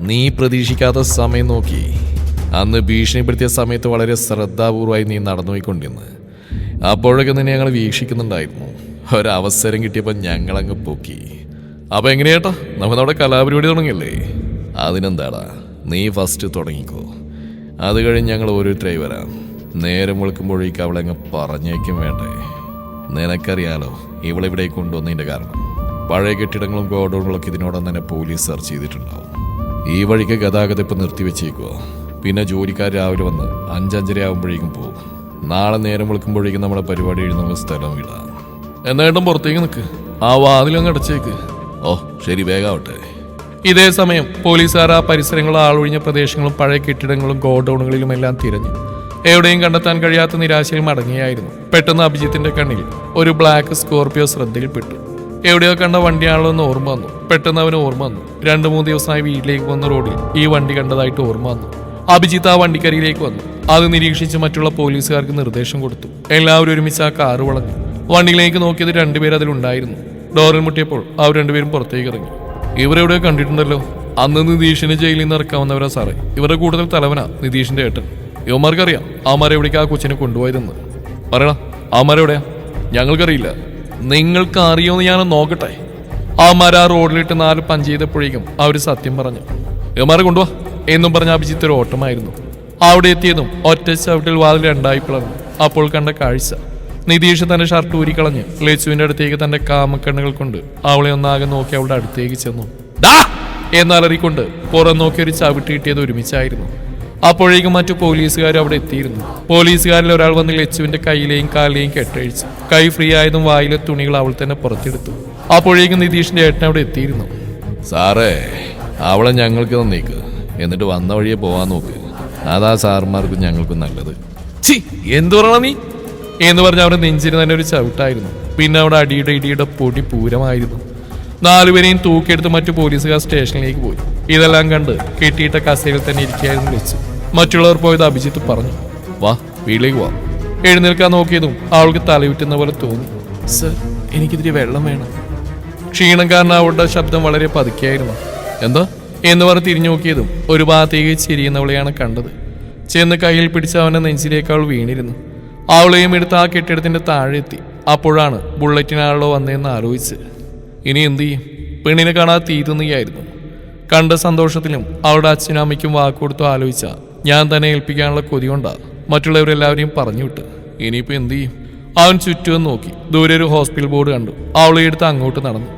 നീ പ്രതീക്ഷിക്കാത്ത സമയം നോക്കി. അന്ന് ഭീഷണിപ്പെടുത്തിയ സമയത്ത് വളരെ ശ്രദ്ധാപൂർവമായി നീ നടന്നുപോയിക്കൊണ്ടിരുന്നു. അപ്പോഴൊക്കെ നിന്നെ ഞങ്ങൾ വീക്ഷിക്കുന്നുണ്ടായിരുന്നു. ഒരവസരം കിട്ടിയപ്പോൾ ഞങ്ങളങ്ങ് പൊക്കി. അപ്പൊ എങ്ങനെയാട്ടാ, നമ്മൾ നമ്മുടെ കലാപരിപാടി തുടങ്ങിയല്ലേ? അതിനെന്താടാ, നീ ഫസ്റ്റ് തുടങ്ങിക്കോ. അത് കഴിഞ്ഞ് ഞങ്ങൾ ഓരോരുത്തരായി വരാം. നേരം വിളിക്കുമ്പോഴേക്ക് അവളെങ്ങ് പറഞ്ഞേക്കും വേണ്ടേ? നിനക്കറിയാലോ ഇവളിവിടെ കൊണ്ടുവന്നതിൻ്റെ കാരണം. പഴയ കെട്ടിടങ്ങളും ഗോഡൗണുകളൊക്കെ ഇതിനോടൊപ്പം തന്നെ പോലീസ് സെർച്ച് ചെയ്തിട്ടുണ്ടാവും. ഈ വഴിക്ക് ഗതാഗതം ഇപ്പം നിർത്തിവെച്ചേക്കുവോ. പിന്നെ ജോലിക്കാർ രാവിലെ വന്ന് 5-5:30 ആകുമ്പോഴേക്കും പോകും. നാളെ നേരം വിളിക്കുമ്പോഴേക്കും നമ്മുടെ പരിപാടി എഴുതുന്ന സ്ഥലം വിടാം. എന്നായിട്ടും പുറത്തേക്ക് നിൽക്ക്. ആ വാതിലങ്ങ് അടച്ചേക്ക്. ഓ ശരി, വേഗാവട്ടെ. ഇതേ സമയം പോലീസുകാർ ആ പരിസരങ്ങളും ആളൊഴിഞ്ഞ പ്രദേശങ്ങളും പഴയ കെട്ടിടങ്ങളും ഗോഡൌണുകളിലും എല്ലാം തിരഞ്ഞു. എവിടെയും കണ്ടെത്താൻ കഴിയാത്ത നിരാശയിൽ മടങ്ങിയായിരുന്നു. പെട്ടെന്ന് അഭിജിത്തിന്റെ കണ്ണിൽ ഒരു ബ്ലാക്ക് സ്കോർപിയോ ശ്രദ്ധയിൽപ്പെട്ടു. എവിടെയോ കണ്ട വണ്ടിയാണല്ലോ എന്ന് ഓർമ്മ വന്നു. പെട്ടെന്ന് അവന് ഓർമ്മ വന്നു, 2-3 ദിവസമായി വീട്ടിലേക്ക് വന്ന റോഡിൽ ഈ വണ്ടി കണ്ടതായിട്ട് ഓർമ്മ വന്നു. അഭിജിത്ത് ആ വണ്ടിക്കരിയിലേക്ക് വന്നു. അത് നിരീക്ഷിച്ച് മറ്റുള്ള പോലീസുകാർക്ക് നിർദ്ദേശം കൊടുത്തു. എല്ലാവരും ഒരുമിച്ച് ആ കാറ് വളഞ്ഞു. വണ്ടിയിലേക്ക് നോക്കിയത് 2 പേർ അതിലുണ്ടായിരുന്നു. ഡോറിൽ മുട്ടിയപ്പോൾ അവർ 2 പേരും പുറത്തേക്ക് ഇറങ്ങി. ഇവരെവിടെയോ കണ്ടിട്ടുണ്ടല്ലോ. അന്ന് നിതീഷിനെ ജയിലിൽ നിന്ന് ഇറക്കാവുന്നവരാ സാറേ. ഇവരുടെ കൂടുതൽ തലവനാ നിതീഷിന്റെ ഏട്ടൻ. യുവമാർക്കറിയാം അവന്മാരെവിടേക്ക് ആ കൊച്ചിനെ കൊണ്ടുപോയതെന്ന്. പറയണം, അവന്മാരെവിടെയാ? ഞങ്ങൾക്കറിയില്ല. നിങ്ങൾക്ക് അറിയോന്ന് ഞാൻ നോക്കട്ടെ. അവന്മാർ ആ റോഡിലിട്ട് 4 പഞ്ച് ചെയ്തപ്പോഴേക്കും അവർ സത്യം പറഞ്ഞു. യുവമാരെ കൊണ്ടുപോവാ എന്നും പറഞ്ഞ അഭിജിത്ത് ഒരു ഓട്ടമായിരുന്നു. അവിടെ എത്തിയതും ഒറ്റ ചവിട്ടിൽ വാതിൽ 2 പിളർന്നു. അപ്പോൾ കണ്ട കാഴ്ച, നിതീഷ് തന്റെ ഷർട്ട് ഊരിക്കളഞ്ഞ് ലച്ചുവിന്റെ അടുത്തേക്ക് തന്റെ കാമക്കണ്ണുകൾ കൊണ്ട് അവളെ ഒന്നാകെ നോക്കി അവളുടെ അടുത്തേക്ക് ചെന്നു. എന്നലറിക്കൊണ്ട് പുറം നോക്കി ഒരു ചവിട്ടി കിട്ടിയത് ഒരുമിച്ചായിരുന്നു. അപ്പോഴേക്കും മറ്റു പോലീസുകാർ അവിടെ എത്തിയിരുന്നു. പോലീസുകാരിൽ ഒരാൾ വന്ന് ലച്ചുവിന്റെ കയ്യിലെയും കാലിലെയും കെട്ടഴിച്ചു. കൈ ഫ്രീ ആയതും വായിലെ തുണികൾ അവൾ തന്നെ പുറത്തെടുത്തു. അപ്പോഴേക്കും നിതീഷിന്റെ ഏട്ടൻ അവിടെ എത്തിയിരുന്നു. സാറേ, അവളെ ഞങ്ങൾക്ക് തന്നേക്ക്, എന്നിട്ട് വന്ന വഴിയെ പോവാൻ നോക്ക്. അതാ സാർമാർക്കും ഞങ്ങൾക്കും നല്ലത്. ചി എന്തു പറയണ നീ എന്ന് പറഞ്ഞ അവരുടെ നെഞ്ചിന് തന്നെ ഒരു ചവിട്ടായിരുന്നു. പിന്നെ അവിടെ ഇടിയുടെ പൊടി പൂരമായിരുന്നു. 4 പേരെയും തൂക്കിയെടുത്ത് മറ്റു പോലീസുകാർ സ്റ്റേഷനിലേക്ക് പോയി. ഇതെല്ലാം കണ്ട് കെട്ടിയിട്ട കസേരയിൽ തന്നെ ഇരിക്കുകയായിരുന്നു ലച്ചു. മറ്റുള്ളവർ പോയത് അഭിജിത്ത് പറഞ്ഞു, വാ വീട്ടിലേക്ക് വാ. എഴുന്നേൽക്കാൻ നോക്കിയതും അവൾക്ക് തലവിറ്റുന്ന പോലെ തോന്നി. സർ, എനിക്കിതിരി വെള്ളം വേണം. ക്ഷീണം കാരണം അവളുടെ ശബ്ദം വളരെ പതുക്കെയായിരുന്നു. എന്താ എന്ന് പറഞ്ഞ് തിരിഞ്ഞു നോക്കിയതും ഒരു ഭാഗത്തേക്ക് ചിരിയുന്നവളെയാണ് കണ്ടത്. ചെന്ന് കയ്യിൽ പിടിച്ച് അവന്റെ നെഞ്ചിലേക്ക് അവൾ വീണിരുന്നു. അവളെയും എടുത്ത് ആ കെട്ടിടത്തിന്റെ താഴെ എത്തി. അപ്പോഴാണ് ബുള്ളറ്റിനാണല്ലോ വന്നതെന്ന് ആലോചിച്ച്. ഇനി എന്തു ചെയ്യും? പെണ്ണിനെ കാണാതെ തീരുന്നയായിരുന്നു. കണ്ട സന്തോഷത്തിലും അവളുടെ അച്ഛനും അമ്മയ്ക്കും വാക്കുകൊടുത്തു ആലോചിച്ച ഞാൻ തന്നെ ഏൽപ്പിക്കാനുള്ള കൊതി കൊണ്ടാ മറ്റുള്ളവരെല്ലാവരെയും പറഞ്ഞു വിട്ട്. ഇനിയിപ്പോൾ എന്തു ചെയ്യും? അവൻ ചുറ്റും നോക്കി. ദൂരെ ഒരു ഹോസ്പിറ്റൽ ബോർഡ് കണ്ടു. അവളെ എടുത്ത് അങ്ങോട്ട് നടന്നു.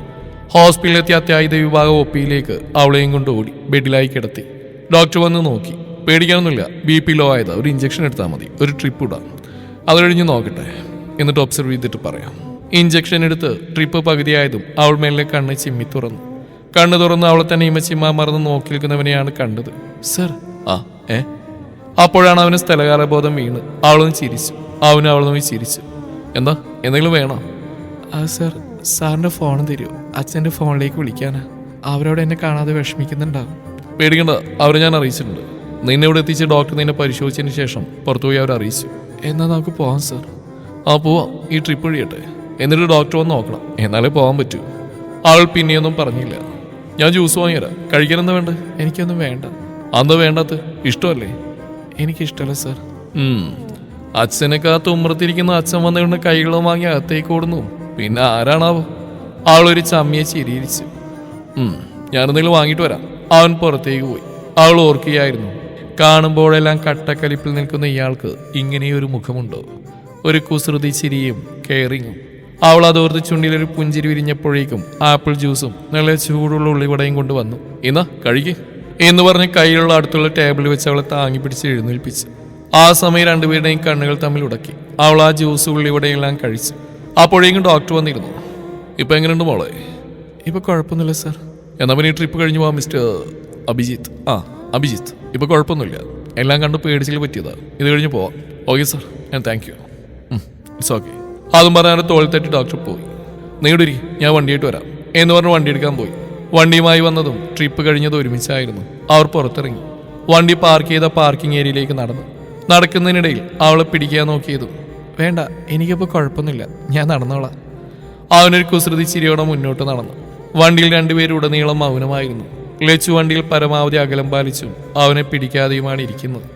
ഹോസ്പിറ്റലിലെത്തി അത്യാഹിത വിഭാഗം ഒപ്പിയിലേക്ക് അവളെയും കൊണ്ട് ഓടി ബെഡിലായി കിടത്തി. ഡോക്ടർ വന്ന് നോക്കി. പേടിക്കാനൊന്നുമില്ല, BP ലോ ആയതാ, ഒരു ഇഞ്ചക്ഷൻ എടുത്താൽ മതി, ഒരു ട്രിപ്പ് ഇടാം, അത് കഴിഞ്ഞ് നോക്കട്ടെ, എന്നിട്ട് ഒബ്സർവ് ചെയ്തിട്ട് പറയാം. ഇഞ്ചക്ഷൻ എടുത്ത് ട്രിപ്പ് പകുതിയായതും അവൾ മേലെ കണ്ണ് ചിമ്മി തുറന്നു. കണ്ണ് തുറന്ന് അവളെ തന്നെ ഇമച്ചിമ്മ മറന്ന് നോക്കി നിൽക്കുന്നവനെയാണ് കണ്ടത്. സർ. അപ്പോഴാണ് അവന് സ്ഥലകാലബോധം വീണ്. അവളൊന്ന് ചിരിച്ചു. അവനും അവളൊന്ന് ചിരിച്ചു. എന്താ, എന്തെങ്കിലും വേണോ? സർ, സാറിന്റെ ഫോൺ തരുമോ? അച്ഛൻ്റെ ഫോണിലേക്ക് വിളിക്കാനാ. അവരോട് എന്നെ കാണാതെ വിഷമിക്കുന്നുണ്ടാവും. പേടിക്കണ്ട, അവരെ ഞാൻ അറിയിച്ചിട്ടുണ്ട്. നിന്നെ ഇവിടെ എത്തിച്ച് ഡോക്ടർ നിന്നെ പരിശോധിച്ചതിന് ശേഷം പുറത്തുപോയി അവർ അറിയിച്ചു. എന്നാൽ നമുക്ക് പോവാം സർ. പോവാം, ഈ ട്രിപ്പ് കഴിയട്ടെ, എന്നിട്ട് ഡോക്ടർ വന്ന് നോക്കണം, എന്നാലേ പോകാൻ പറ്റൂ. അവൾ പിന്നെയൊന്നും പറഞ്ഞില്ല. ഞാൻ ജ്യൂസ് വാങ്ങിത്തരാം, കഴിക്കാനെന്താ വേണ്ട? എനിക്കൊന്നും വേണ്ട. അന്താ വേണ്ടാത്ത? ഇഷ്ടമല്ലേ? എനിക്കിഷ്ടമല്ല സർ. അച്ഛനെ കാത്ത് ഉമ്മറത്തിരിക്കുന്ന അച്ഛൻ വന്നിരുന്ന കൈകളും വാങ്ങി അകത്തേക്ക് ഓടുന്നു. പിന്നെ ആരാണാവോ? അവളൊരു ചമ്മിയെ ചിരിയിരിച്ചു. ഞാനെന്തെങ്കിലും വാങ്ങിയിട്ട് വരാം. അവൻ പുറത്തേക്ക് പോയി. അവൾ ഓർക്കുകയായിരുന്നു, കാണുമ്പോഴെല്ലാം കട്ടക്കലിപ്പിൽ നിൽക്കുന്ന ഇയാൾക്ക് ഇങ്ങനെയൊരു മുഖമുണ്ടോ? ഒരു കുസൃതി ചിരിയും കെയറിങ്ങും. അവൾ അതോർത്ത് ചുണ്ടിലൊരു പുഞ്ചിരി വിരിഞ്ഞപ്പോഴേക്കും ആപ്പിൾ ജ്യൂസും നല്ല ചൂടുള്ള ഉള്ളിവടയും കൊണ്ടുവന്നു. ഇന്നാ കഴിക്ക് എന്ന് പറഞ്ഞ് കയ്യിലുള്ള അടുത്തുള്ള ടേബിളിൽ വെച്ച് അവളെ താങ്ങി പിടിച്ച് എഴുന്നേൽപ്പിച്ചു. ആ സമയം 2 പേരുടെയും കണ്ണുകൾ തമ്മിൽ ഉടക്കി. അവൾ ആ ജ്യൂസ് ഉള്ളിവടയെല്ലാം കഴിച്ചു. അപ്പോഴേക്കും ഡോക്ടർ വന്നിരുന്നു. ഇപ്പൊ എങ്ങനെയുണ്ട് മോളെ? ഇപ്പൊ കുഴപ്പമൊന്നുമില്ല സർ. എന്നാ പിന്നെ ഈ ട്രിപ്പ് കഴിഞ്ഞു പോവാം മിസ്റ്റർ അഭിജിത്ത്. അഭിജിത്ത്, ഇപ്പൊ കുഴപ്പമൊന്നുമില്ല, എല്ലാം കണ്ട് പേടിച്ചിൽ പറ്റിയതാ. ഇത് കഴിഞ്ഞ് പോവാം. Okay sir, thank you. It's okay. അതും പറഞ്ഞാൽ തോളിൽ തട്ടി ഡോക്ടർ പോയി. നീടിരി, ഞാൻ വണ്ടിയായിട്ട് വരാം എന്ന് പറഞ്ഞ് വണ്ടി എടുക്കാൻ പോയി. വണ്ടിയുമായി വന്നതും ട്രിപ്പ് കഴിഞ്ഞതും ഒരുമിച്ചായിരുന്നു. അവർ പുറത്തിറങ്ങി വണ്ടി പാർക്ക് ചെയ്ത പാർക്കിംഗ് ഏരിയയിലേക്ക് നടന്നു. നടക്കുന്നതിനിടയിൽ അവളെ പിടിക്കാൻ നോക്കിയതും വേണ്ട, എനിക്കിപ്പോൾ കുഴപ്പമൊന്നുമില്ല, ഞാൻ നടന്നോളാം. അവനൊരു കുസൃതി ചിരിയോടെ മുന്നോട്ട് നടന്നു. വണ്ടിയിൽ 2 പേരും ഉടനീളം മൗനമായിരുന്നു. ലച്ചു വണ്ടിയിൽ പരമാവധി അകലം പാലിച്ചും അവനെ പിടിക്കാതെയുമാണ് ഇരിക്കുന്നത്.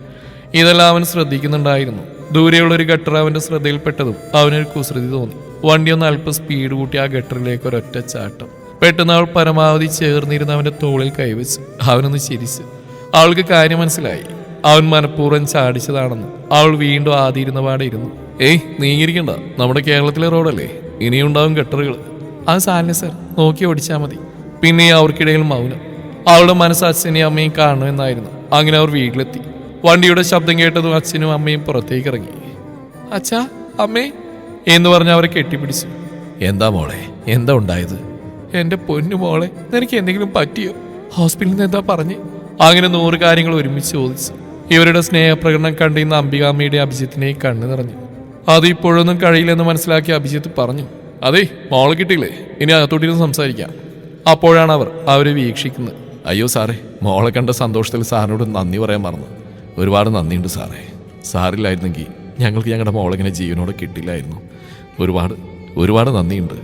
ഇതെല്ലാം അവൻ ശ്രദ്ധിക്കുന്നുണ്ടായിരുന്നു. ദൂരെയുള്ളൊരു ഗട്ടർ അവന്റെ ശ്രദ്ധയിൽപ്പെട്ടതും അവനൊരു കുസൃതി തോന്നി. വണ്ടി ഒന്ന് അല്പം സ്പീഡ് കൂട്ടി ആ ഗട്ടറിലേക്ക് ഒരൊറ്റ ചാട്ടം. പെട്ടെന്ന് അവൾ പരമാവധി ചേർന്നിരുന്ന് അവന്റെ തോളിൽ കൈവച്ച്. അവനൊന്ന് ചിരിച്ചു. അവൾക്ക് കാര്യം മനസ്സിലായി. അവൻ മനഃപൂർവ്വം ചാടിച്ചതാണെന്ന്. അവൾ വീണ്ടും ആദ്യയിരുന്ന പാടെ ഇരുന്നു. നീങ്ങിരിക്കണ്ട, നമ്മുടെ കേരളത്തിലെ റോഡല്ലേ, ഇനിയുണ്ടാവും ഗട്ടറുകൾ. അത് സാലിന് സർ, നോക്കി ഓടിച്ചാൽ മതി. പിന്നെ അവർക്കിടയിൽ മൗനം. അവളുടെ മനസ്സ് അച്ഛനെയും അമ്മയും കാണുമെന്നായിരുന്നു. അങ്ങനെ അവർ വീട്ടിലെത്തി. വണ്ടിയുടെ ശബ്ദം കേട്ടതും അച്ഛനും അമ്മയും പുറത്തേക്ക് ഇറങ്ങി. അച്ഛാ, അമ്മേ എന്ന് പറഞ്ഞ് അവരെ കെട്ടിപ്പിടിച്ചു. എന്താ മോളെ, എന്താ ഉണ്ടായത്? എന്റെ പൊന്നു മോളെ, നിനക്ക് എന്തെങ്കിലും പറ്റിയോ? ഹോസ്പിറ്റലിൽ നിന്ന് എന്താ പറഞ്ഞ്? അങ്ങനെ 100 കാര്യങ്ങൾ ഒരുമിച്ച് ചോദിച്ചു. ഇവരുടെ സ്നേഹപ്രകടനം കണ്ടിരുന്ന അംബികാമ്മയുടെ അഭിജിത്തിനെ കണ്ണു നിറഞ്ഞു. അത് ഇപ്പോഴൊന്നും കഴിയില്ലെന്ന് മനസ്സിലാക്കിയ അഭിജിത്ത് പറഞ്ഞു, അതെ മോളെ കിട്ടിയില്ലേ, ഇനി അകത്തോട്ടിരുന്ന് സംസാരിക്കാം. അപ്പോഴാണ് അവരെ വീക്ഷിക്കുന്നത്. അയ്യോ സാറേ, മോളെ കണ്ട സന്തോഷത്തിൽ സാറിനോട് നന്ദി പറയാൻ മറന്നു. ഒരുപാട് നന്ദിയുണ്ട് സാറേ. സാറില്ലായിരുന്നെങ്കിൽ ഞങ്ങൾക്ക് ഞങ്ങളുടെ മോളിങ്ങനെ ജീവനോടെ കിട്ടില്ലായിരുന്നു. ഒരുപാട് നന്ദിയുണ്ട്.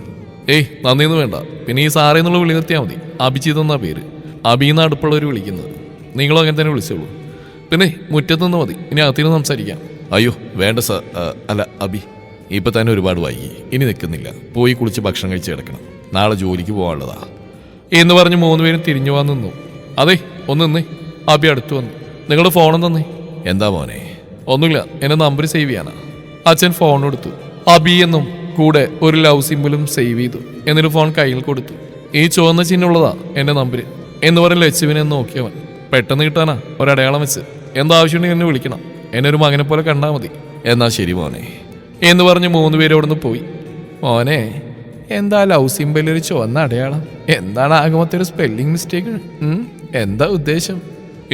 ഏയ് നന്ദിയൊന്നും വേണ്ട. പിന്നെ ഈ സാറേ എന്നുള്ള വിളി നിർത്തിയാൽ മതി. അഭിജിത്ത് എന്നാ പേര്. അഭിന്ന് അടുപ്പുള്ളവർ വിളിക്കുന്നത്. നിങ്ങളും അങ്ങനെ തന്നെ വിളിച്ചോളൂ. പിന്നെ മുറ്റത്തുനിന്ന് മതി, ഇനി അകത്തിരുന്ന് സംസാരിക്കാം. അയ്യോ വേണ്ട സാർ. അല്ല അഭി, ഇപ്പം തന്നെ ഒരുപാട് വൈകി, ഇനി നിൽക്കുന്നില്ല. പോയി കുളിച്ച് ഭക്ഷണം കഴിച്ച് കിടക്കണം. നാളെ ജോലിക്ക് പോകാനുള്ളതാ എന്ന് പറഞ്ഞ് 3 പേരും തിരിഞ്ഞു പോകാൻ നിന്നു. അതെ ഒന്ന് നിന്നേ. അഭി അടുത്ത് വന്നു. നിങ്ങളുടെ ഫോണും തന്നേ. എന്താ മോനെ? ഒന്നുമില്ല, എന്നെ നമ്പർ സേവ് ചെയ്യാനാ. അച്ഛൻ ഫോൺ കൊടുത്തു. അബി എന്നും കൂടെ ഒരു ലവ് സിമ്പിളും സേവ് ചെയ്തു. എന്നിട്ട് ഫോൺ കയ്യിൽ കൊടുത്തു. ഈ ചുവന്ന ചിഹ്നമുള്ളതാ എന്റെ നമ്പർ എന്ന് പറഞ്ഞ ലച്ചുവിനെ നോക്കിയവൻ. പെട്ടെന്ന് കിട്ടാനാ ഒരടയാളം വെച്ച്. എന്താവശ്യമുണ്ടെങ്കിൽ എന്നെ വിളിക്കണം. എന്നെ ഒരു മകനെ പോലെ കണ്ടാൽ മതി. എന്നാ ശരി മോനെ എന്ന് പറഞ്ഞ് 3 പേരും അവിടെ നിന്ന് പോയി. മോനെ, എന്താ ലവ് സിമ്പിൾ ഒരു ചുവന്ന അടയാളം? എന്താണ് ആകമത്തെ ഒരു സ്പെല്ലിംഗ് മിസ്റ്റേക്ക്? എന്താ ഉദ്ദേശം?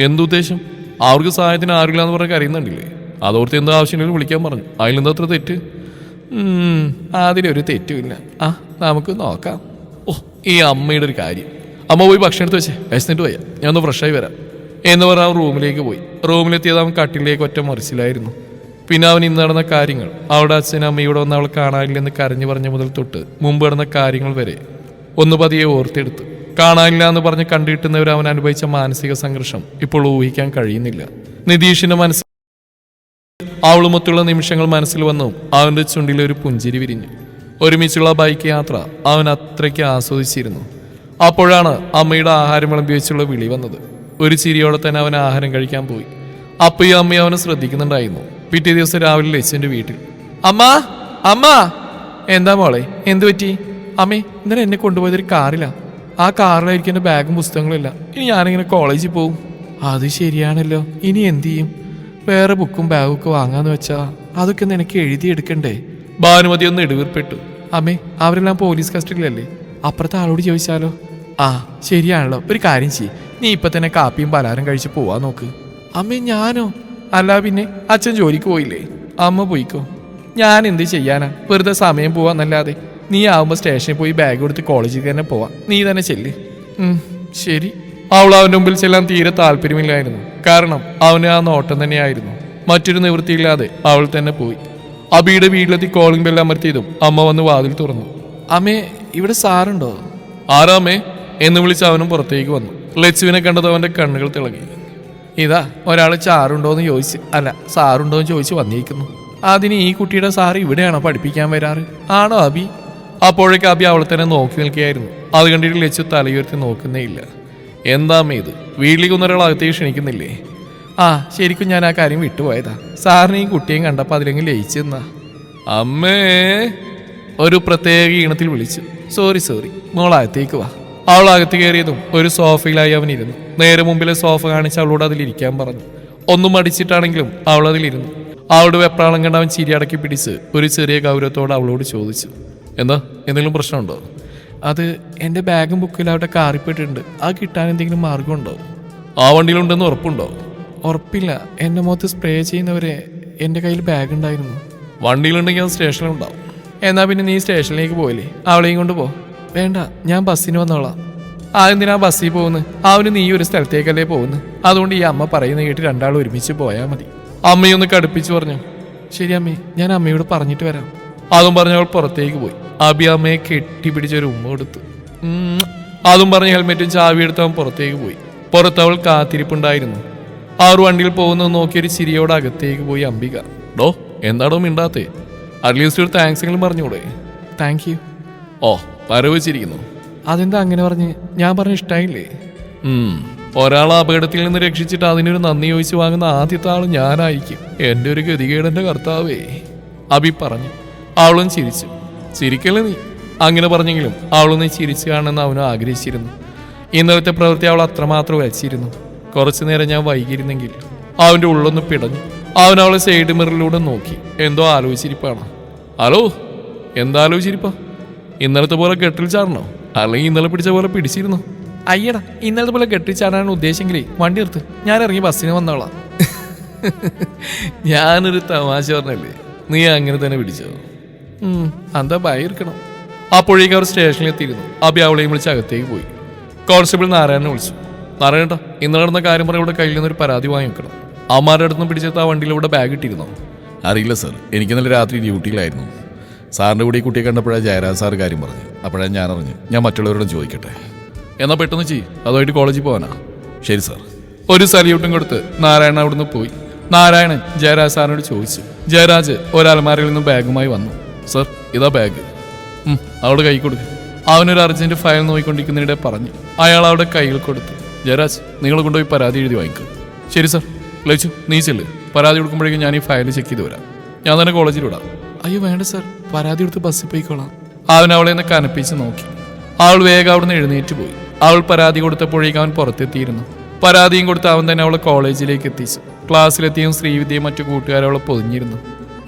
എന്തുദ്ദേശം? അവർക്ക് സഹായത്തിന് ആരുമില്ല എന്ന് പറഞ്ഞ് അറിയുന്നുണ്ടില്ലേ? അതോർത്ത് എന്താ ആവശ്യമില്ലെങ്കിലും വിളിക്കാൻ പറഞ്ഞു. അതിലെന്താ അത്ര തെറ്റ്? അതിലൊരു തെറ്റുമില്ല. നമുക്ക് നോക്കാം. ഓ, ഈ അമ്മയുടെ ഒരു കാര്യം. അമ്മ പോയി ഭക്ഷണം എടുത്ത് വെച്ചേ, വിശന്നിട്ട് പോയാ ഞാൻ ഒന്ന് ഫ്രഷായി വരാം എന്ന് പറഞ്ഞ അവൻ റൂമിലേക്ക് പോയി. റൂമിലെത്തിയത് അവൻ കട്ടിലേക്ക് ഒറ്റ മറിച്ചിലായിരുന്നു. പിന്നെ അവൻ ഇന്ന് നടന്ന കാര്യങ്ങൾ, അവിടെ അച്ഛനും അമ്മയോടെ വന്ന് അവൾ കാണാനില്ലെന്ന് കരഞ്ഞു പറഞ്ഞ മുതൽ തൊട്ട് മുമ്പ് നടന്ന കാര്യങ്ങൾ വരെ ഒന്ന് പതിയെ ഓർത്തെടുത്തു. കാണാനില്ല എന്ന് പറഞ്ഞ് കണ്ടിട്ടുന്നവർ അവൻ അനുഭവിച്ച മാനസിക സംഘർഷം ഇപ്പോൾ ഊഹിക്കാൻ കഴിയുന്നില്ല. നിതീഷിന്റെ മനസ്സിൽ അവളുമൊത്തുള്ള നിമിഷങ്ങൾ മനസ്സിൽ വന്നു. അവന്റെ ചുണ്ടിൽ ഒരു പുഞ്ചിരി വിരിഞ്ഞു. ഒരുമിച്ചുള്ള ബൈക്ക് യാത്ര അവൻ അത്രയ്ക്ക് ആസ്വദിച്ചിരുന്നു. അപ്പോഴാണ് അമ്മയുടെ ആഹാരം വിളമ്പി വെച്ചുള്ള വിളി വന്നത്. ഒരു ചിരിയോടെ തന്നെ അവൻ ആഹാരം കഴിക്കാൻ പോയി. അപ്പയും അമ്മയും അവനെ ശ്രദ്ധിക്കുന്നുണ്ടായിരുന്നു. പിറ്റേ ദിവസം രാവിലെ ലച്ചുവിന്റെ വീട്ടിൽ. അമ്മ അമ്മ എന്താ മോളെ, എന്തു പറ്റി? അമ്മേ, ഇന്നലെ എന്നെ കൊണ്ടുപോയതൊരു കാറിലാ. ആ കാറിലായിരിക്കും എൻ്റെ ബാഗും പുസ്തകങ്ങളില്ല. ഇനി ഞാനിങ്ങനെ കോളേജിൽ പോവും. അത് ശരിയാണല്ലോ, ഇനി എന്തു ചെയ്യും? വേറെ ബുക്കും ബാഗും ഒക്കെ വാങ്ങാന്ന് വെച്ചാ അതൊക്കെ നിനക്ക് എഴുതിയെടുക്കണ്ടേ? ഭാനുമതി ഒന്ന് ഇടവീർപ്പെട്ടു. അമ്മേ, അവരെല്ലാം പോലീസ് കസ്റ്റഡിയിലല്ലേ? അപ്പുറത്തെ ആളോട് ചോദിച്ചാലോ? ശരിയാണല്ലോ, ഒരു കാര്യം ചെയ്യ്, നീ ഇപ്പൊ തന്നെ കാപ്പിയും പലഹാരം കഴിച്ച് പോവാൻ നോക്ക്. അമ്മേ, ഞാനോ? അല്ല പിന്നെ അച്ഛൻ ജോലിക്ക് പോയില്ലേ? അമ്മ പോയിക്കോ. ഞാൻ എന്ത് ചെയ്യാനാ, വെറുതെ സമയം പോവാന്നല്ലാതെ. നീ ആവുമ്പോൾ സ്റ്റേഷനിൽ പോയി ബാഗ് കൊടുത്ത് കോളേജിൽ തന്നെ പോവാം. നീ തന്നെ ചെല്ല്. ശരി. അവൾ അവൻ്റെ മുമ്പിൽ ചെല്ലാൻ തീരെ താല്പര്യമില്ലായിരുന്നു. കാരണം അവന് ആ നോട്ടം തന്നെയായിരുന്നു. മറ്റൊരു നിവൃത്തിയില്ലാതെ അവൾ തന്നെ പോയി. അബിയുടെ വീട്ടിലെത്തി കോളിംഗ് ബെൽ അമർത്തിയതും അമ്മ വന്ന് വാതിൽ തുറന്നു. അമ്മേ, ഇവിടെ സാറുണ്ടോ? ആരാമേ എന്ന് വിളിച്ച് അവനും പുറത്തേക്ക് വന്നു. ലച്ചുവിനെ കണ്ടത് അവന്റെ കണ്ണുകൾ തിളങ്ങി. ഇതാ ഒരാൾ സാറുണ്ടോന്ന് ചോദിച്ച്, അല്ല സാറുണ്ടോന്ന് ചോദിച്ച് വന്നിരിക്കുന്നു. അതിന് ഈ കുട്ടിയുടെ സാറ് ഇവിടെയാണോ പഠിപ്പിക്കാൻ വരാറ്? ആണോ അബി? അപ്പോഴേക്ക് അബി അവളെ തന്നെ നോക്കി നിൽക്കുകയായിരുന്നു. അത് കണ്ടിട്ട് ലച്ചു തലയുയർത്തി നോക്കുന്നേ ഇല്ല. എന്താമ്മേ ഇത്, വീട്ടിലേക്ക് ഒന്നൊരാൾ അകത്തേക്ക് ക്ഷണിക്കുന്നില്ലേ? ശരിക്കും ഞാൻ ആ കാര്യം വിട്ടുപോയതാ. സാറിന് ഈ കുട്ടിയെയും കണ്ടപ്പോൾ അതിലെങ്കിൽ ലയിച്ചു നിന്നാ. അമ്മേ ഒരു പ്രത്യേക ഈണത്തിൽ വിളിച്ചു. സോറി മോളകത്തേക്ക് വാ. അവൾ അകത്ത് കയറിയതും ഒരു സോഫയിലായി അവൻ ഇരുന്നു. നേരെ മുമ്പിലെ സോഫ കാണിച്ച് അവളോട് അതിലിരിക്കാൻ പറഞ്ഞു. ഒന്നും അടിച്ചിട്ടാണെങ്കിലും അവൾ അതിലിരുന്നു. അവളുടെ വെപ്രാളം കണ്ട് അവൻ ചിരി അടക്കി പിടിച്ച് ഒരു ചെറിയ ഗൗരവത്തോടെ അവളോട് ചോദിച്ചു, എന്താ എന്തെങ്കിലും പ്രശ്നമുണ്ടോ? അത് എൻ്റെ ബാഗും ബുക്കിൽ അവിടെ കാറിപ്പെട്ടിട്ടുണ്ട്. അത് കിട്ടാൻ എന്തെങ്കിലും മാർഗമുണ്ടോ? ആ വണ്ടിയിലുണ്ടെന്ന് ഉറപ്പുണ്ടോ? ഉറപ്പില്ല. എൻ്റെ മുഖത്ത് സ്പ്രേ ചെയ്യുന്നവരെ എൻ്റെ കയ്യിൽ ബാഗ് ഉണ്ടായിരുന്നു. വണ്ടിയിലുണ്ടെങ്കിൽ അത് സ്റ്റേഷനിലുണ്ടാവും. എന്നാ പിന്നെ നീ സ്റ്റേഷനിലേക്ക് പോയില്ലേ? അവളെയും കൊണ്ട് പോ. വേണ്ട, ഞാൻ ബസ്സിന് വന്നോളാം. അതെന്തിനാ ബസ്സിൽ പോകുന്നത്? അവന് നീ ഒരു സ്ഥലത്തേക്കല്ലേ പോകുന്നത്. അതുകൊണ്ട് ഈ അമ്മ പറയുന്ന കേട്ട് രണ്ടാളും ഒരുമിച്ച് പോയാൽ മതി. അമ്മയൊന്ന് കടുപ്പിച്ച് പറഞ്ഞു. ശരി അമ്മേ, ഞാൻ അമ്മയോട് പറഞ്ഞിട്ട് വരാം. അതും പറഞ്ഞ് അവൾ പുറത്തേക്ക് പോയി. അബി അമ്മയെ കെട്ടിപ്പിടിച്ചൊരു ഉമ്മ കൊടുത്തു. അതും പറഞ്ഞ് ഹെൽമെറ്റും ചാവി എടുത്ത് അവൻ പുറത്തേക്ക് പോയി. പുറത്ത് അവൾ കാത്തിരിപ്പുണ്ടായിരുന്നു. അവർ വണ്ടിയിൽ പോകുന്നത് നോക്കിയൊരു ചിരിയോടെ അകത്തേക്ക് പോയി അംബിക. ഡോ, എന്താടോ മിണ്ടാത്തേ? അറ്റ്ലീസ്റ്റ് ഒരു താങ്ക്സ് എങ്കിലും പറഞ്ഞൂടെ? Thank you. പരവച്ചിരിക്കുന്നു. അതെന്താ അങ്ങനെ പറഞ്ഞ്? ഞാൻ പറഞ്ഞ ഇഷ്ടായില്ലേ? ഒരാളെ അപകടത്തിൽ നിന്ന് രക്ഷിച്ചിട്ട് അതിനൊരു നന്ദി ചോദിച്ചു വാങ്ങുന്ന ആദ്യത്തെ ആൾ ഞാനായിരിക്കും. എൻ്റെ ഒരു ഗതികേടെൻ്റെ കർത്താവേ, അബി പറഞ്ഞു. അവളും ചിരിച്ചു. ചിരിക്കല്ലേ നീ? അങ്ങനെ പറഞ്ഞെങ്കിലും അവളൊന്ന് ചിരിച്ചു കാണണമെന്ന് അവനും ആഗ്രഹിച്ചിരുന്നു. ഇന്നലത്തെ പ്രവൃത്തി അവൾ അത്രമാത്രം വച്ചിരുന്നു. കുറച്ചു നേരം ഞാൻ വൈകിയിരുന്നെങ്കിൽ. അവൻ്റെ ഉള്ളൊന്ന് പിടഞ്ഞു. അവൻ അവളെ സൈഡ് മിററിലൂടെ നോക്കി. എന്തോ ആലോചിച്ചിരിപ്പാണ്. ഹലോ, എന്താ ആലോചിച്ചിരിപ്പാ? ഇന്നലത്തെ പോലെ കെട്ടിൽ ചാടണോ? അല്ലെങ്കിൽ ഇന്നലെ പിടിച്ച പോലെ പിടിച്ചിരുന്നോ? അയ്യടാ ഇന്നലത്തെ പോലെ കെട്ടിച്ചാടാനാണ് ഉദ്ദേശമെങ്കിലേ വണ്ടി നിർത്ത്, ഞാൻ ഇറങ്ങി ബസ്സിന് വന്നോളാം. ഞാനൊരു തമാശ പറഞ്ഞല്ലേ, നീ അങ്ങനെ തന്നെ പിടിച്ചോ? എന്താ ഭയക്കണം. അപ്പോഴേക്കും അവർ സ്റ്റേഷനിലെത്തിയിരുന്നു. അബി അവളെയും വിളിച്ച് അകത്തേക്ക് പോയി. കോൺസ്റ്റബിൾ നാരായണനെ വിളിച്ചു. നാരായണ, ഇന്ന് നടന്ന കാര്യം പറഞ്ഞ ഇവിടെ കയ്യിൽ നിന്നൊരു പരാതി വാങ്ങി വെക്കണം. അമ്മമാരുടെ അടുത്തുനിന്ന് പിടിച്ചെടുത്ത് ആ വണ്ടിയിൽ ഇവിടെ ബാഗ് ഇട്ടിരുന്നോ? അറിയില്ല സാർ, എനിക്ക് ഇന്നലെ രാത്രി ഡ്യൂട്ടിയിലായിരുന്നു. സാറിൻ്റെ കൂടെ ഈ കുട്ടിയെ കണ്ടപ്പോഴാണ് ജയരാജ് സാർ കാര്യം പറഞ്ഞു. അപ്പോഴാണ് ഞാൻ അറിഞ്ഞു. ഞാൻ മറ്റുള്ളവരോടും ചോദിക്കട്ടെ. എന്നാൽ പെട്ടെന്ന് ചെയ്യും, അതുമായിട്ട് കോളേജിൽ പോകാനാ. ശരി സാർ. ഒരു സല്യൂട്ടും കൊടുത്ത് നാരായണൻ അവിടുന്ന് പോയി. നാരായണൻ ജയരാജ് സാറിനോട് ചോദിച്ചു. ജയരാജ് ഒരലമാരയിൽ നിന്ന് ബാഗുമായി വന്നു. സർ, ഇതാ ബാഗ്. അവിടെ കൈ കൊടുക്കും. അവനൊരു അർജന്റ് ഫയൽ നോക്കിക്കൊണ്ടിരിക്കുന്നതിനിടെ പറഞ്ഞു. അയാൾ അവിടെ കൈകൾ കൊടുത്തു. ജയരാജ്, നിങ്ങൾ കൊണ്ടുപോയി പരാതി എഴുതി വാങ്ങിക്കും. ശരി സർ. ലച്ചു, നീ ചെല്ല്. പരാതി കൊടുക്കുമ്പോഴേക്കും ഞാൻ ഈ ഫയൽ ചെക്ക് ചെയ്ത് വരാം. ഞാൻ തന്നെ കോളേജിൽ വിടാം. അയ്യോ വേണ്ട സർ, പരാതി കൊടുത്ത് ബസ്സിൽ പോയിക്കോളാം. അവൻ അവളെ ഒന്ന് കനപ്പിച്ച് നോക്കി. അവൾ വേഗം അവിടുന്ന് എഴുന്നേറ്റ് പോയി. അവൾ പരാതി കൊടുത്തപ്പോഴേക്കും അവൻ പുറത്തെത്തിയിരുന്നു. പരാതിയും കൊടുത്ത് അവൻ തന്നെ അവളെ കോളേജിലേക്ക് എത്തിച്ചു. ക്ലാസ്സിലെത്തിയും ശ്രീവിദ്യയും മറ്റു കൂട്ടുകാരെ അവളെ പൊതിഞ്ഞിരുന്നു.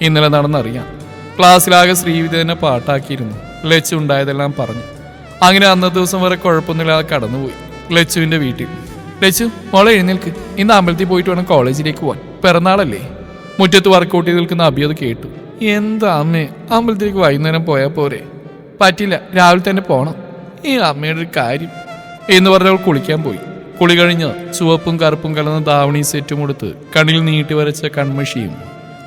ഇന്നലെ നടന്നറിയാം. ക്ലാസ്സിലാകെ ശ്രീവിദ്യ തന്നെ പാട്ടാക്കിയിരുന്നു. ലച്ചു ഉണ്ടായതെല്ലാം പറഞ്ഞു. അങ്ങനെ അന്നത്തെ ദിവസം വരെ കുഴപ്പമൊന്നുമില്ലാതെ കടന്നുപോയി. ലച്ചുവിൻ്റെ വീട്ടിൽ. ലച്ചു, മോളെ എഴുന്നേൽക്ക്, ഇന്ന് അമ്പലത്തിൽ പോയിട്ട് വേണം കോളേജിലേക്ക് പോവാൻ, പിറന്നാളല്ലേ. മുറ്റത്ത് വർക്കൗട്ട് ചെയ്ത് നിൽക്കുന്ന അബി അത് കേട്ടു. എന്താ അമ്മേ, അമ്പലത്തിലേക്ക് വൈകുന്നേരം പോയാൽ പോരെ? പറ്റില്ല, രാവിലെ തന്നെ പോകണം. ഈ അമ്മയുടെ ഒരു കാര്യം എന്ന് പറഞ്ഞവൾ കുളിക്കാൻ പോയി. കുളി കഴിഞ്ഞ് ചുവപ്പും കറുപ്പും കലർന്ന ധാവണി സെറ്റും കൊടുത്ത് കണ്ണിൽ നീട്ടി വരച്ച കൺമഷിയും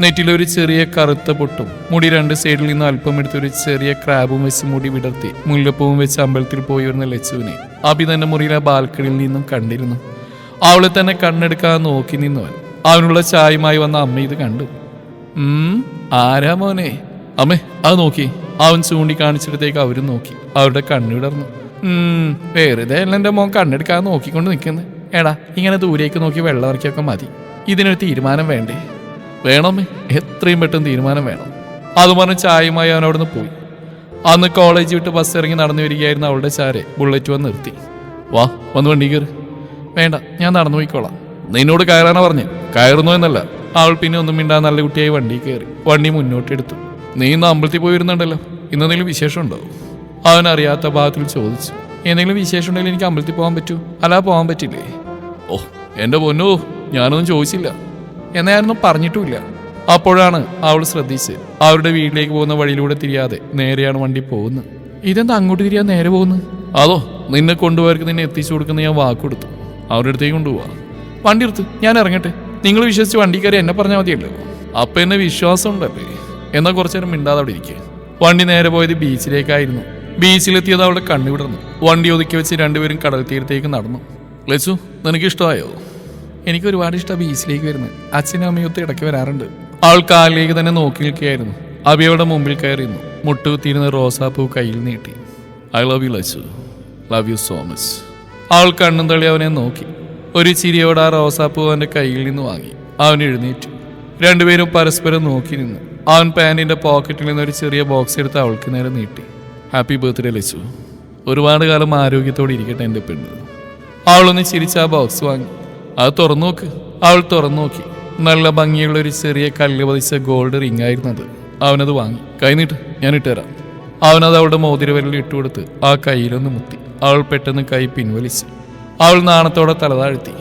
നെറ്റിലൊരു ചെറിയ കറുത്ത പൊട്ടും മുടി രണ്ട് സൈഡിൽ നിന്ന് അല്പം എടുത്തൊരു ചെറിയ ക്രാബും വെച്ച് മുടി വിടർത്തി മുല്ലപ്പൂവും വെച്ച് അമ്പലത്തിൽ പോയി വരുന്ന ലച്ചുവിനെ അബി തന്നെ മുറിയിലെ ബാൽക്കണിയിൽ നിന്നും കണ്ടിരുന്നു. അവളെ തന്നെ കണ്ണെടുക്കാതെ നോക്കി നിന്നവൻ. അവനുള്ള ചായയുമായി വന്ന അമ്മ ഇത് കണ്ടു. ആരാ മോനെ? അമ്മേ, അത് നോക്കി. അവൻ ചൂണ്ടിക്കാണിച്ചിടത്തേക്ക് അവരും നോക്കി. അവരുടെ കണ്ണിടർന്നു. വെറുതെ അല്ല എൻ്റെ മോൻ കണ്ണെടുക്കാതെ നോക്കിക്കൊണ്ട് നിൽക്കുന്നത്. എടാ, ഇങ്ങനെ ദൂരേക്ക് നോക്കി വെള്ളം ഇറക്കിയൊക്കെ മതി. ഇതിനൊരു തീരുമാനം വേണ്ടേ? വേണമേ, എത്രയും പെട്ടെന്ന് തീരുമാനം വേണം. അത് പറഞ്ഞ് ചായയുമായി അവൻ അവിടുന്ന് പോയി. അന്ന് കോളേജ് വിട്ട് ബസ് ഇറങ്ങി നടന്നു വരികയായിരുന്നു അവളുടെ ചാരെ ബുള്ളറ്റ് വന്ന് നിർത്തി. വാ, വന്ന് വണ്ടി കയറി. വേണ്ട, ഞാൻ നടന്നു പോയിക്കോളാം. നിന്നോട് കയറാനാ പറഞ്ഞു, കയറുന്നു എന്നല്ല. അവൾ പിന്നെ ഒന്നും മിണ്ടാ നല്ല കുട്ടിയായി വണ്ടി കയറി. വണ്ടി മുന്നോട്ടെടുത്തു. നീ ഇന്ന് അമ്പലത്തിൽ പോയി വരുന്നുണ്ടല്ലോ, ഇന്നെന്തെങ്കിലും വിശേഷമുണ്ടോ? അവൻ അറിയാത്ത ഭാഗത്തിൽ ചോദിച്ചു. എന്തെങ്കിലും വിശേഷം ഉണ്ടെങ്കിൽ എനിക്ക് അമ്പലത്തിൽ പോകാൻ പറ്റൂ, അല്ലാതെ പോകാൻ പറ്റില്ലേ? ഓ എൻ്റെ പൊന്നോ, ഞാനൊന്നും ചോദിച്ചില്ല. എന്നാ ഞാനൊന്നും പറഞ്ഞിട്ടുമില്ല. അപ്പോഴാണ് അവൾ ശ്രദ്ധിച്ച് അവരുടെ വീട്ടിലേക്ക് പോകുന്ന വഴിയിലൂടെ തിരിയാതെ നേരെയാണ് വണ്ടി പോകുന്നത്. ഇതെന്താ അങ്ങോട്ട് തിരിയാൻ നേരെ പോകുന്നത്? അതോ, നിന്നെ കൊണ്ടുപോയവർക്ക് നിന്നെ എത്തിച്ചു കൊടുക്കുന്ന ഞാൻ വാക്കുകൊടുത്തു. അവരുടെ അടുത്തേക്ക് കൊണ്ടുപോവാ. വണ്ടി എടുത്ത് ഞാൻ ഇറങ്ങട്ടെ. നിങ്ങൾ വിശ്വസിച്ച് വണ്ടി കയറി എന്നെ പറഞ്ഞാൽ മതിയല്ലോ. അപ്പം എന്നെ വിശ്വാസം ഉണ്ടല്ലേ? എന്നാൽ കുറച്ചു നേരം മിണ്ടാതെ അവിടെ ഇരിക്കുക. വണ്ടി നേരെ പോയത് ബീച്ചിലേക്കായിരുന്നു. ബീച്ചിലെത്തിയത് അവളുടെ കണ്ണു വിടർന്നു. വണ്ടി ഒതുക്കി വെച്ച് രണ്ടുപേരും കടൽ തീരത്തേക്ക് നടന്നു. ലച്ചു, നിനക്ക് ഇഷ്ടമായോ? എനിക്ക് ഒരുപാട് ഇഷ്ടമാണ് ബീച്ചിലേക്ക് വരുന്നത്. അച്ഛനും അമ്മയൊത്ത് ഇടയ്ക്ക് വരാറുണ്ട്. അവൾ കാലിലേക്ക് തന്നെ നോക്കി നിൽക്കുകയായിരുന്നു. അബിയുടെ മുമ്പിൽ കയറിയിരുന്നു. മുട്ടുകുത്തിയിരുന്ന റോസാപ്പൂ കയ്യിൽ നീട്ടി. I love you Lachu, love you so much. അവൾ കണ്ണും തള്ളി അവനെ നോക്കി. ഒരു ചിരിയോടെ ആ റോസാപ്പൂ അവൻ്റെ കയ്യിൽ നിന്ന് വാങ്ങി. അവൻ എഴുന്നേറ്റു. രണ്ടുപേരും പരസ്പരം നോക്കി നിന്നു. അവൻ പാൻറ്റിൻ്റെ പോക്കറ്റിൽ നിന്ന് ഒരു ചെറിയ ബോക്സ് എടുത്ത് അവൾക്ക് നേരെ നീട്ടി. ഹാപ്പി ബർത്ത്ഡേ ലച്ചു, ഒരുപാട് കാലം ആരോഗ്യത്തോടെ ഇരിക്കട്ടെ എൻ്റെ പെണ്ണ്. അവളൊന്ന് ചിരിച്ച് ആ ബോക്സ് വാങ്ങി. അത് തുറന്നു നോക്ക്. അവൾ തുറന്നു നോക്കി. നല്ല ഭംഗിയുള്ള ഒരു ചെറിയ കല്ല് പതിച്ച ഗോൾഡ് റിംഗ് ആയിരുന്നത്. അവനത് വാങ്ങി. കൈനീട്ട്, ഞാൻ ഇട്ടുതരാം. അവനത് അവളുടെ മോതിരവിരലിൽ ഇട്ടുകൊടുത്ത് ആ കയ്യിലൊന്ന് മുത്തി. അവൾ പെട്ടെന്ന് കൈ പിൻവലിച്ചു. അവൾ നാണത്തോടെ തലതാഴ്ത്തി.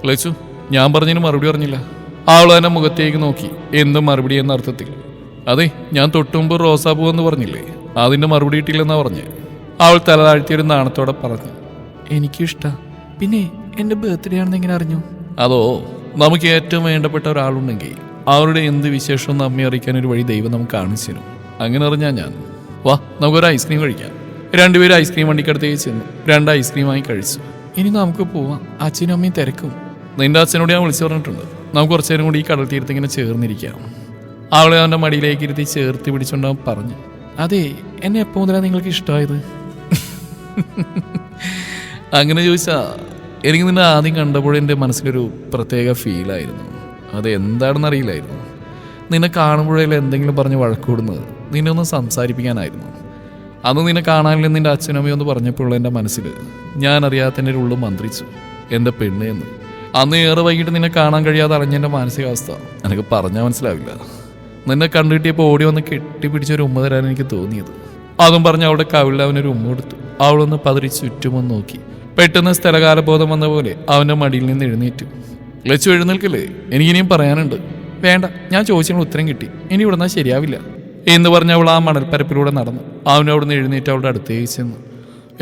ലച്ചു, ഞാൻ പറഞ്ഞതിന് മറുപടി പറഞ്ഞില്ല. അവൾ തന്നെ മുഖത്തേക്ക് നോക്കി. എന്തും മറുപടി എന്ന അർത്ഥത്തിൽ. അതെ, ഞാൻ തൊട്ടുമുമ്പ് റോസാപ്പൂ എന്ന് പറഞ്ഞില്ലേ, അതിൻ്റെ മറുപടി ഇട്ടില്ലെന്നാ പറഞ്ഞ്. അവൾ തലതാഴ്ത്തിയൊരു നാണത്തോടെ പറഞ്ഞു. എനിക്കിഷ്ടം. പിന്നെ എൻ്റെ ബർത്ത്ഡേ ആണെന്ന് എങ്ങനെ അറിഞ്ഞു? അതോ, നമുക്ക് ഏറ്റവും വേണ്ടപ്പെട്ട ഒരാളുണ്ടെങ്കിൽ അവരുടെ എന്ത് വിശേഷം നമ്മെ അറിയിക്കാൻ ഒരു വഴി ദൈവം നമുക്ക് കാണിച്ചു തരും. അങ്ങനെ അറിഞ്ഞാൽ ഞാൻ. വാ, നമുക്കൊരു ഐസ്ക്രീം കഴിക്കാം. രണ്ടുപേരും ഐസ്ക്രീം വണ്ടിക്കടുത്തേക്ക് ചെന്നു. 2 ഐസ്ക്രീം വാങ്ങി കഴിച്ചു. ഇനി നമുക്ക് പോവാം, അച്ഛനും അമ്മയും തിരക്കും. നിന്റെ അച്ഛനോട് ഞാൻ വിളിച്ചു പറഞ്ഞിട്ടുണ്ട്. നമുക്ക് കുറച്ചു നേരം കൂടി ഈ കടൽ തീരത്ത് ഇങ്ങനെ ചേർന്നിരിക്കാം. അവളെ അവൻ്റെ മടിയിലേക്ക് ഇരുത്തി ചേർത്ത് പിടിച്ചുകൊണ്ടവൻ പറഞ്ഞു. അതെ, എന്നെ എപ്പോൾ മുതലാണ് നിങ്ങൾക്ക് ഇഷ്ടമായത്? അങ്ങനെ ചോദിച്ചാ, എനിക്ക് നിന്നെ ആദ്യം കണ്ടപ്പോൾ എൻ്റെ മനസ്സിലൊരു പ്രത്യേക ഫീലായിരുന്നു. അത് എന്താണെന്ന് അറിയില്ലായിരുന്നു. നിന്നെ കാണുമ്പോഴേലും എന്തെങ്കിലും പറഞ്ഞ് വഴക്കൂടുന്നത് നിന്നെ ഒന്ന് സംസാരിപ്പിക്കാനായിരുന്നു. അന്ന് നിന്നെ കാണാനില്ല നിൻ്റെ അച്ഛനമ്മയൊന്ന് പറഞ്ഞപ്പോഴുള്ള എൻ്റെ മനസ്സിൽ ഞാൻ അറിയാത്ത എൻ്റെ ഉള്ളിൽ മന്ത്രിച്ചു, എൻ്റെ പെണ്ണ് എന്ന്. അന്ന് ഏറെ വൈകിട്ട് നിന്നെ കാണാൻ കഴിയാതെ അറിഞ്ഞെൻ്റെ മാനസികാവസ്ഥ എനിക്ക് പറഞ്ഞാൽ മനസ്സിലാവില്ല. നിന്നെ കണ്ടുകിട്ടിയപ്പോൾ ഓടി വന്ന് കെട്ടിപ്പിടിച്ചൊരു ഉമ്മ തരാൻ എനിക്ക് തോന്നിയത്. അതും പറഞ്ഞ് അവളുടെ കവിളിൽ അവനൊരു ഉമ്മ കൊടുത്തു. അവളൊന്ന് പതറി ചുറ്റുമൊന്ന് നോക്കി. പെട്ടെന്ന് സ്ഥലകാലബോധം വന്ന പോലെ അവൻ്റെ മടിയിൽ നിന്ന് എഴുന്നേറ്റു. ലച്ചു എഴുന്നേൽക്കില്ലേ, എനിക്കിനിയും പറയാനുണ്ട്. വേണ്ട, ഞാൻ ചോദിച്ചതിന് ഉത്തരം കിട്ടി, ഇനി ഇവിടുന്ന് ശരിയാവില്ല എന്ന് പറഞ്ഞ് അവൾ ആ മണൽപ്പരപ്പിലൂടെ നടന്നു. അവനവിടുന്ന് എഴുന്നേറ്റ് അവളുടെ അടുത്തേക്ക് ചെന്നു.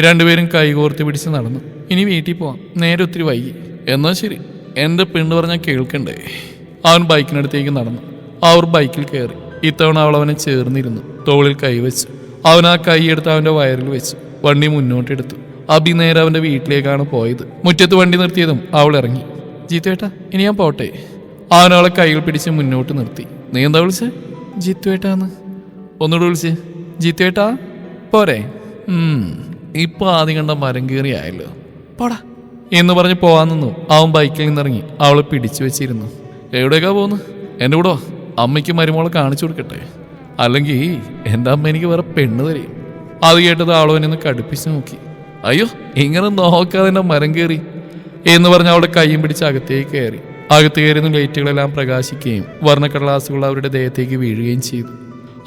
രണ്ടുപേരും കൈകോർത്ത് പിടിച്ച് നടന്നു. ഇനി വീട്ടിൽ പോവാം, നേരെ ഒത്തിരി വൈകി. എന്നാൽ ശരി, എൻ്റെ പെണ്ണ് പറഞ്ഞാൽ കേൾക്കണ്ടേ. അവൻ ബൈക്കിനടുത്തേക്ക് നടന്നു. അവർ ബൈക്കിൽ കയറി. ഇത്തവണ അവൾ അവനെ ചേർന്നിരുന്നു. തോളിൽ കൈവച്ചു. അവൻ ആ കൈ എടുത്ത് അവൻ്റെ വയറിൽ വെച്ചു. വണ്ടി മുന്നോട്ടെടുത്തു. അഭി നേരെ അവൻ്റെ വീട്ടിലേക്കാണ് പോയത്. മുറ്റത്ത് വണ്ടി നിർത്തിയതും അവൾ ഇറങ്ങി. ജിത്തുവേട്ടാ, ഇനി ഞാൻ പോട്ടെ. അവൻ അവളെ കൈകൾ പിടിച്ച് മുന്നോട്ട് നിർത്തി. നീ എന്താ വിളിച്ചേ? ജിത്തുവേട്ടാന്ന്. ഒന്നുകൂടെ വിളിച്ച്. ജിത്തുവേട്ടാ പോരെ? ഇപ്പൊ ആദ്യം കണ്ട മരം കയറിയായല്ലോ, പോടാ എന്ന് പറഞ്ഞ് പോവാൻ നിന്നു. അവൻ ബൈക്കിൽ നിന്നിറങ്ങി അവളെ പിടിച്ചു വെച്ചിരുന്നു. എവിടേക്കാ പോകുന്നു? എൻ്റെ കൂടെ വാ, അമ്മയ്ക്ക് മരുമോളെ കാണിച്ചു കൊടുക്കട്ടെ, അല്ലെങ്കിൽ എൻ്റെ അമ്മ എനിക്ക് വേറെ പെണ്ണ് തരും. അത് കേട്ടത് അവളവനെന്ന് കടുപ്പിച്ച് നോക്കി. അയ്യോ, ഇങ്ങനെ നോക്കാതെ എൻ്റെ മരം കയറി എന്ന് പറഞ്ഞ് അവളുടെ കൈയും പിടിച്ച് അകത്തേക്ക് കയറി. അകത്ത് കയറുന്ന ലൈറ്റുകളെല്ലാം പ്രകാശിക്കുകയും വർണ്ണക്കടലാസുകൾ അവരുടെ ദേഹത്തേക്ക് വീഴുകയും ചെയ്തു.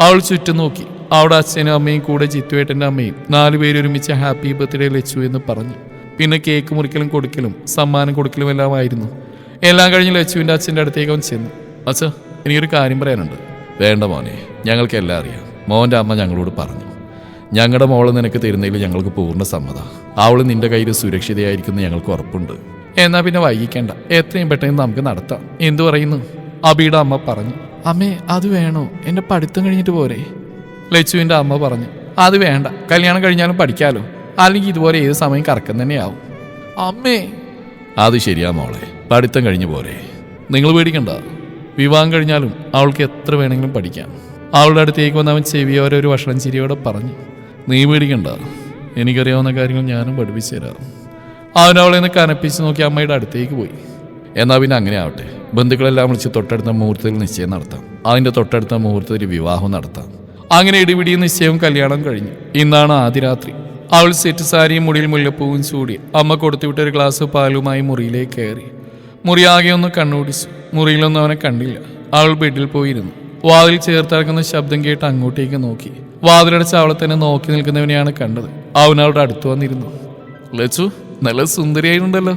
അവൾ ചുറ്റും നോക്കി. അവിടെ അച്ഛനും അമ്മയും കൂടെ ജിത്തുവേട്ടൻ്റെ അമ്മയും 4 പേര് ഒരുമിച്ച് ഹാപ്പി ബർത്ത്ഡേ ലച്ചു എന്ന് പറഞ്ഞു. പിന്നെ കേക്ക് മുറിക്കലും കൊടുക്കലും സമ്മാനം കൊടുക്കലും എല്ലാം ആയിരുന്നു. എല്ലാം കഴിഞ്ഞ് ലച്ചുവിൻ്റെ അച്ഛൻ്റെ അടുത്തേക്ക് അവൻ ചെന്നു. അച്ഛാ, എനിക്കൊരു കാര്യം പറയാനുണ്ട്. വേണ്ട മോനെ, ഞങ്ങൾക്ക് എല്ലാം അറിയാം. മോൻ്റെ അമ്മ ഞങ്ങളോട് പറഞ്ഞു. ഞങ്ങളുടെ മോള് നിനക്ക് തരുന്നതിൽ ഞങ്ങൾക്ക് പൂർണ്ണ സമ്മതം. അവൾ നിന്റെ കയ്യിൽ സുരക്ഷിതയായിരിക്കുന്ന ഞങ്ങൾക്ക് ഉറപ്പുണ്ട്. എന്നാ പിന്നെ വൈകിക്കേണ്ട, എത്രയും പെട്ടെന്ന് നമുക്ക് നടത്താം. എന്തു പറയുന്നു? അബിയുടെ അമ്മ പറഞ്ഞു. അമ്മേ, അത് വേണോ? എൻ്റെ പഠിത്തം കഴിഞ്ഞിട്ട് പോരെ? ലച്ചുവിൻ്റെ അമ്മ പറഞ്ഞു. അത് വേണ്ട, കല്യാണം കഴിഞ്ഞാലും പഠിക്കാലോ, അല്ലെങ്കിൽ ഇതുപോലെ ഏത് സമയം കറക്കം തന്നെയാവും. അമ്മേ. അത് ശരിയാ മോളെ, പഠിത്തം കഴിഞ്ഞു പോരെ. നിങ്ങൾ പേടിക്കണ്ട, വിവാഹം കഴിഞ്ഞാലും അവൾക്ക് എത്ര വേണമെങ്കിലും പഠിക്കാം. അവളുടെ അടുത്തേക്ക് വന്ന് അവൻ ചെവിയോരെ ഒരു വഷളം ചിരിയോടെ പറഞ്ഞു. നീ പേടിക്കണ്ട, എനിക്കറിയാവുന്ന കാര്യങ്ങൾ ഞാനും പഠിപ്പിച്ചു തരാം. അവൻ അവളെ നിന്ന് കനപ്പിച്ച് നോക്കി അമ്മയുടെ അടുത്തേക്ക് പോയി. എന്നാൽ പിന്നെ അങ്ങനെ ആവട്ടെ, ബന്ധുക്കളെല്ലാം വിളിച്ച് തൊട്ടടുത്ത മുഹൂർത്തത്തിൽ നിശ്ചയം നടത്താം. അതിൻ്റെ തൊട്ടടുത്ത മുഹൂർത്തത്തിൽ വിവാഹം നടത്താം. അങ്ങനെ ഇടിപിടിയും നിശ്ചയവും കല്യാണം കഴിഞ്ഞു. ഇന്നാണ് ആദ്യ രാത്രി. അവൾ സെറ്റ് സാരിയും മുടിയിൽ മുല്ലപ്പൂവും ചൂടി അമ്മ കൊടുത്തുവിട്ട ഒരു ഗ്ലാസ് പാലുമായി മുറിയിലേക്ക് കയറി. മുറി ആകെ ഒന്ന് കണ്ണോടിച്ചു. മുറിയിലൊന്നും അവനെ കണ്ടില്ല. അവൾ ബെഡിൽ പോയിരുന്നു. വാതിൽ ചേർത്തിറക്കുന്ന ശബ്ദം കേട്ട് അങ്ങോട്ടേക്ക് നോക്കി. വാതിലടച്ച് അവളെ തന്നെ നോക്കി നിൽക്കുന്നവനെയാണ് കണ്ടത്. അവൻ അവളുടെ അടുത്ത് വന്നിരുന്നു. ലച്ചു, നല്ല സുന്ദരിയായിട്ടുണ്ടല്ലോ.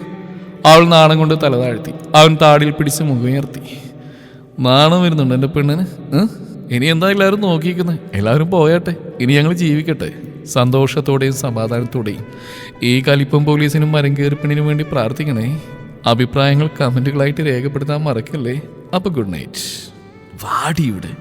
അവൾ നാണം കൊണ്ട് തല താഴ്ത്തി. അവൻ താടിയിൽ പിടിച്ച് മുഖമുയർത്തി. നാണം വരുന്നുണ്ട് എൻ്റെ പെണ്ണിന്. ഇനി എന്താ എല്ലാവരും നോക്കിയിരിക്കുന്നത്? എല്ലാവരും പോയാട്ടെ, ഇനി ഞങ്ങൾ ജീവിക്കട്ടെ സന്തോഷത്തോടെയും സമാധാനത്തോടെയും. ഈ കലിപ്പം പോലീസിനും മരം കയറിപ്പിണിനും വേണ്ടി പ്രാർത്ഥിക്കണേ. അഭിപ്രായങ്ങൾ കമന്റുകളായിട്ട് രേഖപ്പെടുത്താൻ മറക്കല്ലേ. അപ്പൊ ഗുഡ് നൈറ്റ്. വാടിയുടെ